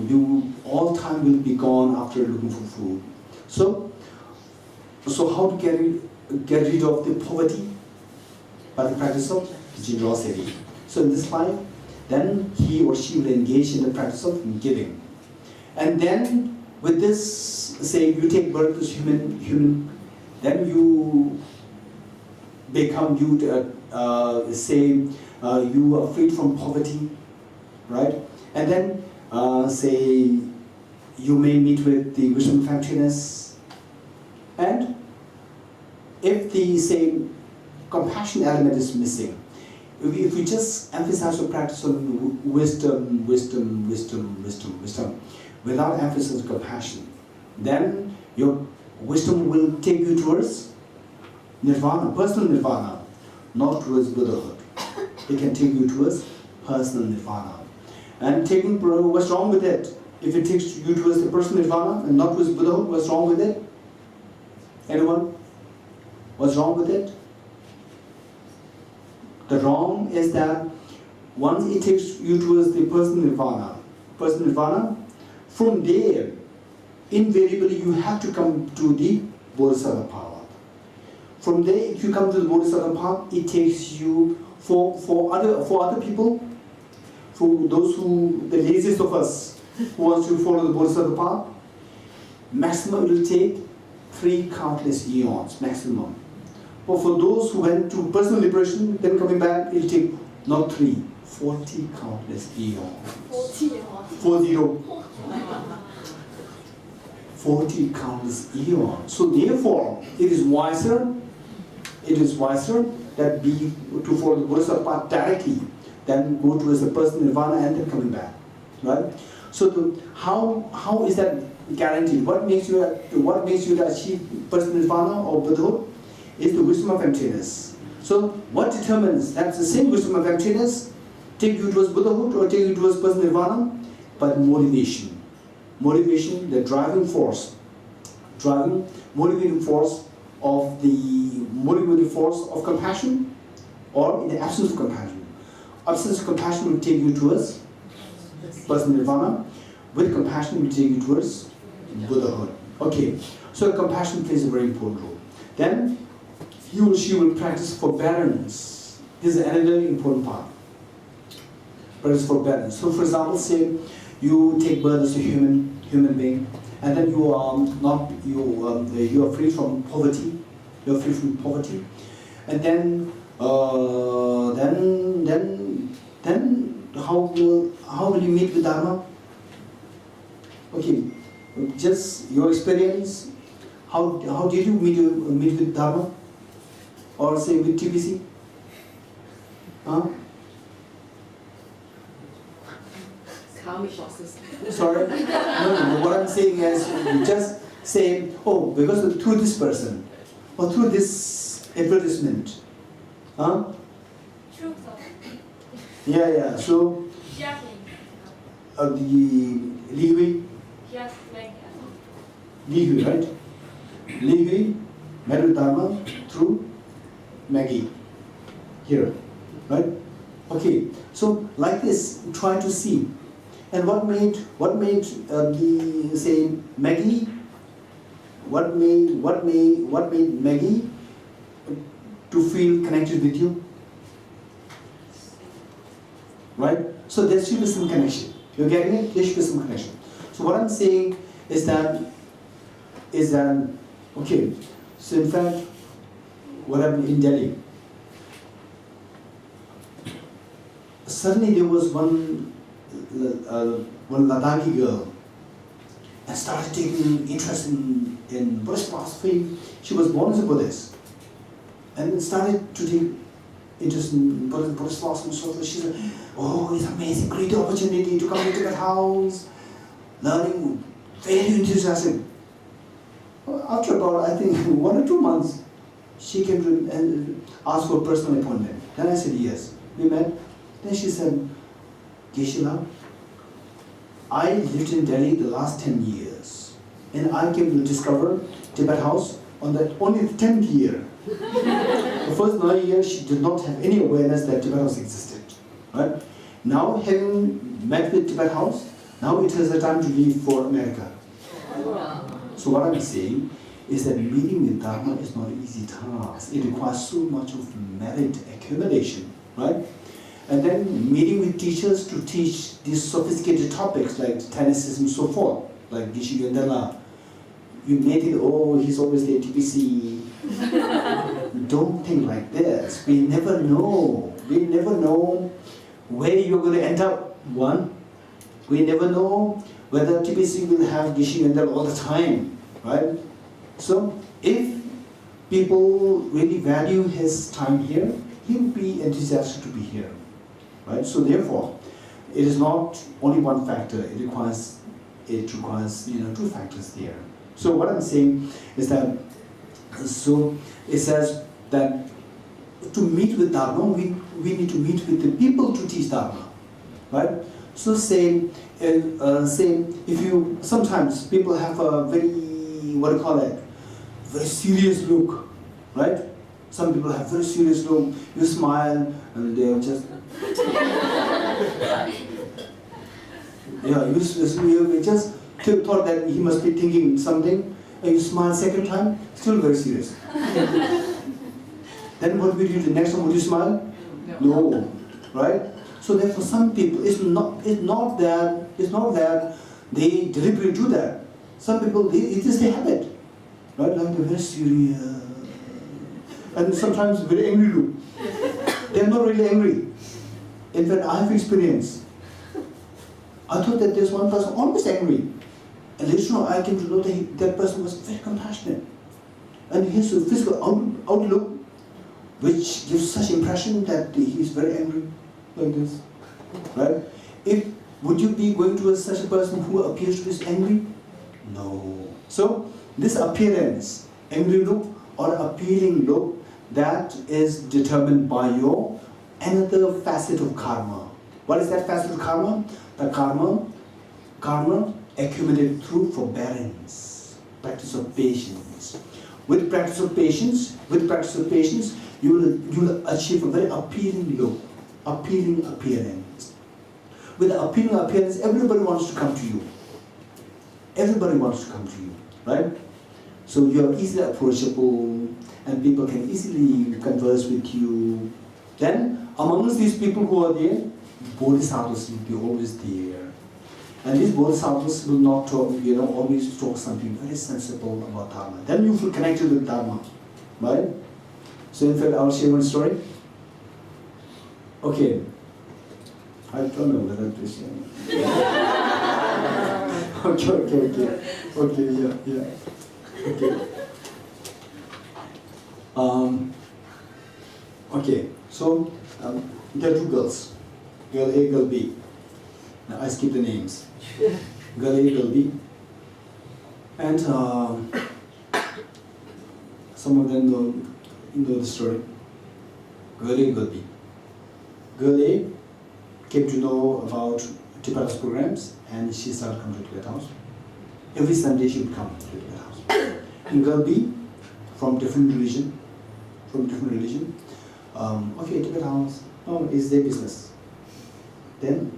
you all time will be gone after looking for food. So how to get rid of the poverty? By the practice of generosity. So in this life, then he or she will engage in the practice of giving. And then with this, say you take birth as human, then you become, you are freed from poverty, right? And then say you may meet with the wisdom of happiness, and if the same compassion element is missing, if we just emphasize the practice on wisdom, without emphasis on compassion, then your wisdom will take you towards nirvana, personal nirvana, not towards Buddhahood. It can take you towards personal nirvana. And taking, what's wrong with it? If it takes you towards the personal nirvana and not towards Buddhahood, what's wrong with it? Anyone? What's wrong with it? The wrong is that once it takes you towards the personal nirvana, from there, invariably you have to come to the Bodhisattva path. From there, if you come to the Bodhisattva path, it takes you for other people, for those who, the laziest of us, who wants to follow the Bodhisattva path, maximum it will take 3 countless eons, maximum. But for those who went to personal liberation, then coming back, it will take not 3, 40 countless eons. 40 countless eons. So therefore, it is wiser that to follow the Bodhisattva path directly than go towards the personal nirvana and then coming back, right? So how is that guaranteed? What makes you to achieve personal nirvana or Buddhahood? Is the wisdom of emptiness. So what determines that the same wisdom of emptiness take you towards Buddhahood or take you towards personal nirvana? But motivation, the driving force, motivating force of compassion, or in the absence of compassion. Absence of compassion will take you towards personal nirvana. With compassion will take you towards Buddhahood. Okay, so compassion plays a very important role. Then he or she will practice forbearance. This is another important part. Practice forbearance. So, for example, say you take birth as a human being, and then you are you are free from poverty. You are free from poverty, and then how will you meet with Dharma? Okay, just your experience. How did you meet with Dharma, or say with TBC? Huh? Sorry? No. What I'm saying is, you just say, oh, because through this person, or through this advertisement. Huh? True. Yeah. So, the Li Hui, Yes, like right? Li Hui met with Dharma through Maggie. Here, right? Okay. So, like this, try to see. And what made the say Maggie? What made Maggie to feel connected with you? Right? So there should be some connection. You're getting it? There should be some connection. So what I'm saying is that okay. So in fact, what happened in Delhi? Suddenly there was one Ladakhi girl and started taking interest in Buddhist philosophy. She was born as a Buddhist and started to take interest in Buddhist philosophy and so forth. She said, oh, it's amazing, great opportunity to come into that house, learning, very enthusiastic. After about, I think, 1 or 2 months, she came to and asked for a personal appointment. Then I said, yes. We met. Then she said, Geshe, I lived in Delhi the last 10 years, and I came to discover Tibet House on the only the 10th year. The first 9 years, she did not have any awareness that Tibet House existed. Right? Now, having met with Tibet House, now it is the time to leave for America. So what I'm saying is that meeting with Dharma is not an easy task. It requires so much of merit accumulation, right? And then meeting with teachers to teach these sophisticated topics like tennis and so forth, like Geshe Yondala. You made it, oh, he's always the TPC. Don't think like this. We never know. We never know where you're going to end up. One, we never know whether TPC will have Geshe Yondala all the time, right? So if people really value his time here, he will be enthusiastic to be here. Right? So therefore, it is not only one factor. It requires 2 factors there. So what I'm saying is that, so it says that to meet with Dharma, we need to meet with the people to teach Dharma, right? So say if you, sometimes people have a very, very serious look, right? Some people have very serious look. You smile and they're just you just thought that he must be thinking something, and you smile second time, still very serious. Then what will you do? The next time, would you smile? No. Right? So therefore, some people, it's not that they deliberately do that. Some people, it is their habit. Right? Like they're very serious. And sometimes very angry look. They're not really angry. In fact, I have experience. I thought that there's one person always angry. And later on, I came to know that that person was very compassionate. And his physical outlook, which gives such impression that he is very angry, like this. Right? Would you be going to such a person who appears to be angry? No. So, this appearance, angry look or appealing look, that is determined by your another facet of karma. What is that facet of karma? The karma accumulated through forbearance, practice of patience. With practice of patience, you will achieve a very appealing look, appealing appearance. With the appealing appearance, everybody wants to come to you. Everybody wants to come to you, right? So you are easily approachable and people can easily converse with you. Then amongst these people who are there, bodhisattvas will be always there. And these bodhisattvas will not talk, always talk something very sensible about Dharma. Then you feel connected with Dharma, right? So in fact, I'll share one story. Okay. I don't know whether to share. Okay, yeah. Okay. Okay, so there are two girls, girl A, girl B. Now I skip the names. Girl A, girl B. And some of them know the story. Girl A, girl B. Girl A came to know about Tibet House programs and she started coming to Tibet House. Every Sunday she would come to Tibet House. And girl B, from different religion, okay, Tibet House, no, it's their business. Then,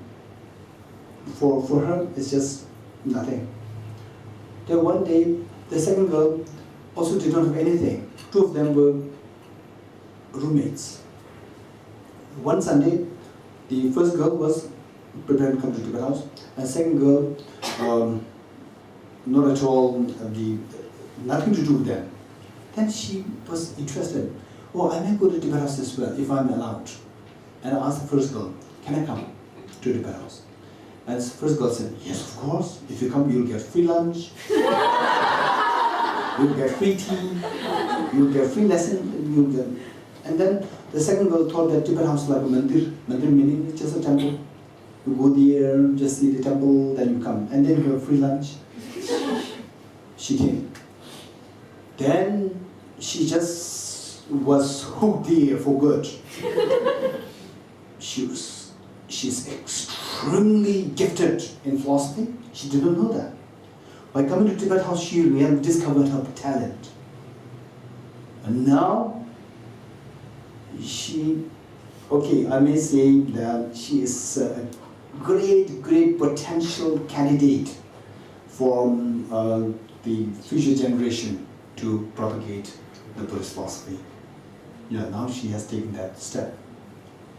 for her, it's just nothing. Then one day, the second girl also did not have anything. Two of them were roommates. One Sunday, the first girl was prepared to come to Tibet House, and second girl, not at all, nothing to do with them. Then she was interested. Oh, I may go to Tibet House as well, if I'm allowed. And I asked the first girl, can I come to Tibet House? And the first girl said, yes, of course. If you come, you'll get free lunch, you'll get free tea, you'll get free lesson, And then the second girl thought that Tibet House is like a mandir meaning it's just a temple. You go there, just see the temple, then you come. And then you have free lunch. She came. Then she just was hooked there for good. She's extremely gifted in philosophy. She didn't know that. By coming to Tibet House, she really discovered her talent. And now, I may say that she is a great potential candidate for the future generation to propagate the Buddhist philosophy. Now she has taken that step.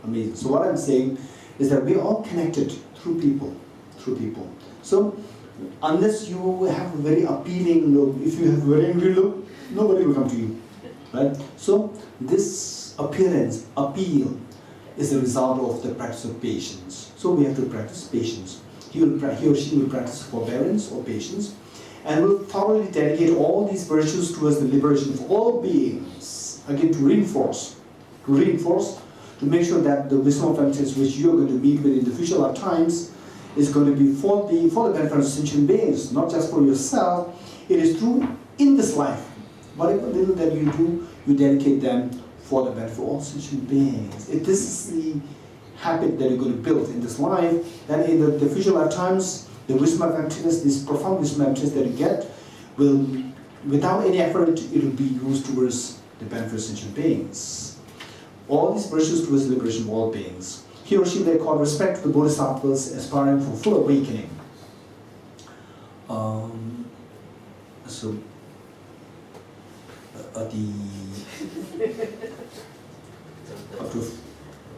Amazing. So what I'm saying is that we're all connected through people. So unless you have a very appealing look, if you have a very angry look, nobody will come to you, right? So this appeal is a result of the practice of patience. So we have to practice patience. He or she will practice forbearance or patience, and will thoroughly dedicate all these virtues towards the liberation of all beings. Again, to reinforce, to make sure that the wisdom of emptiness which you are going to meet with in the future lifetimes is going to be for the benefit of sentient beings, not just for yourself. It is true in this life. Whatever little that you do, you dedicate them for the benefit of all sentient beings. If this is the habit that you're going to build in this life, then in the future lifetimes, the wisdom of emptiness, this profound wisdom of emptiness that you get, will, without any effort, it will be used towards the benefit of sentient beings. All these virtues towards the liberation of all beings. He or she may call respect to the bodhisattvas aspiring for full awakening. Up to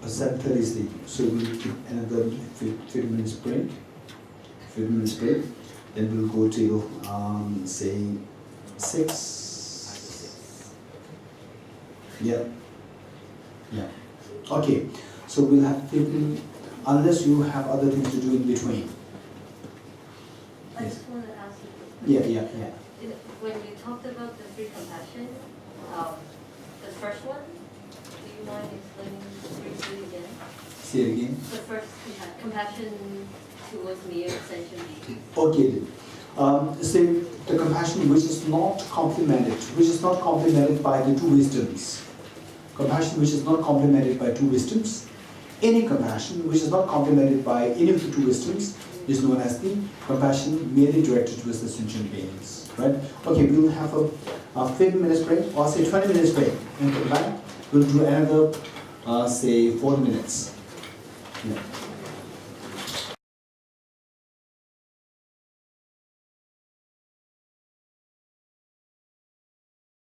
7:30 sleep. So we'll take another 50 minutes break. Then we'll go to say 6. Yeah. Okay. So we'll have 15, unless you have other things to do in between. I just want to ask you. Yeah. When you talked about the free compassion, the first one, do you mind explaining briefly again? Say it again. The first compassion towards mere sentient beings. Okay. Say the compassion which is not complemented by the two wisdoms. Compassion which is not complemented by two wisdoms. Any compassion which is not complemented by any of the two wisdoms is known as the compassion merely directed towards the sentient beings. Right? Okay, we'll have a 15 minutes break, or say 20 minutes break, and come back. We'll do another, say 40 minutes. Yeah.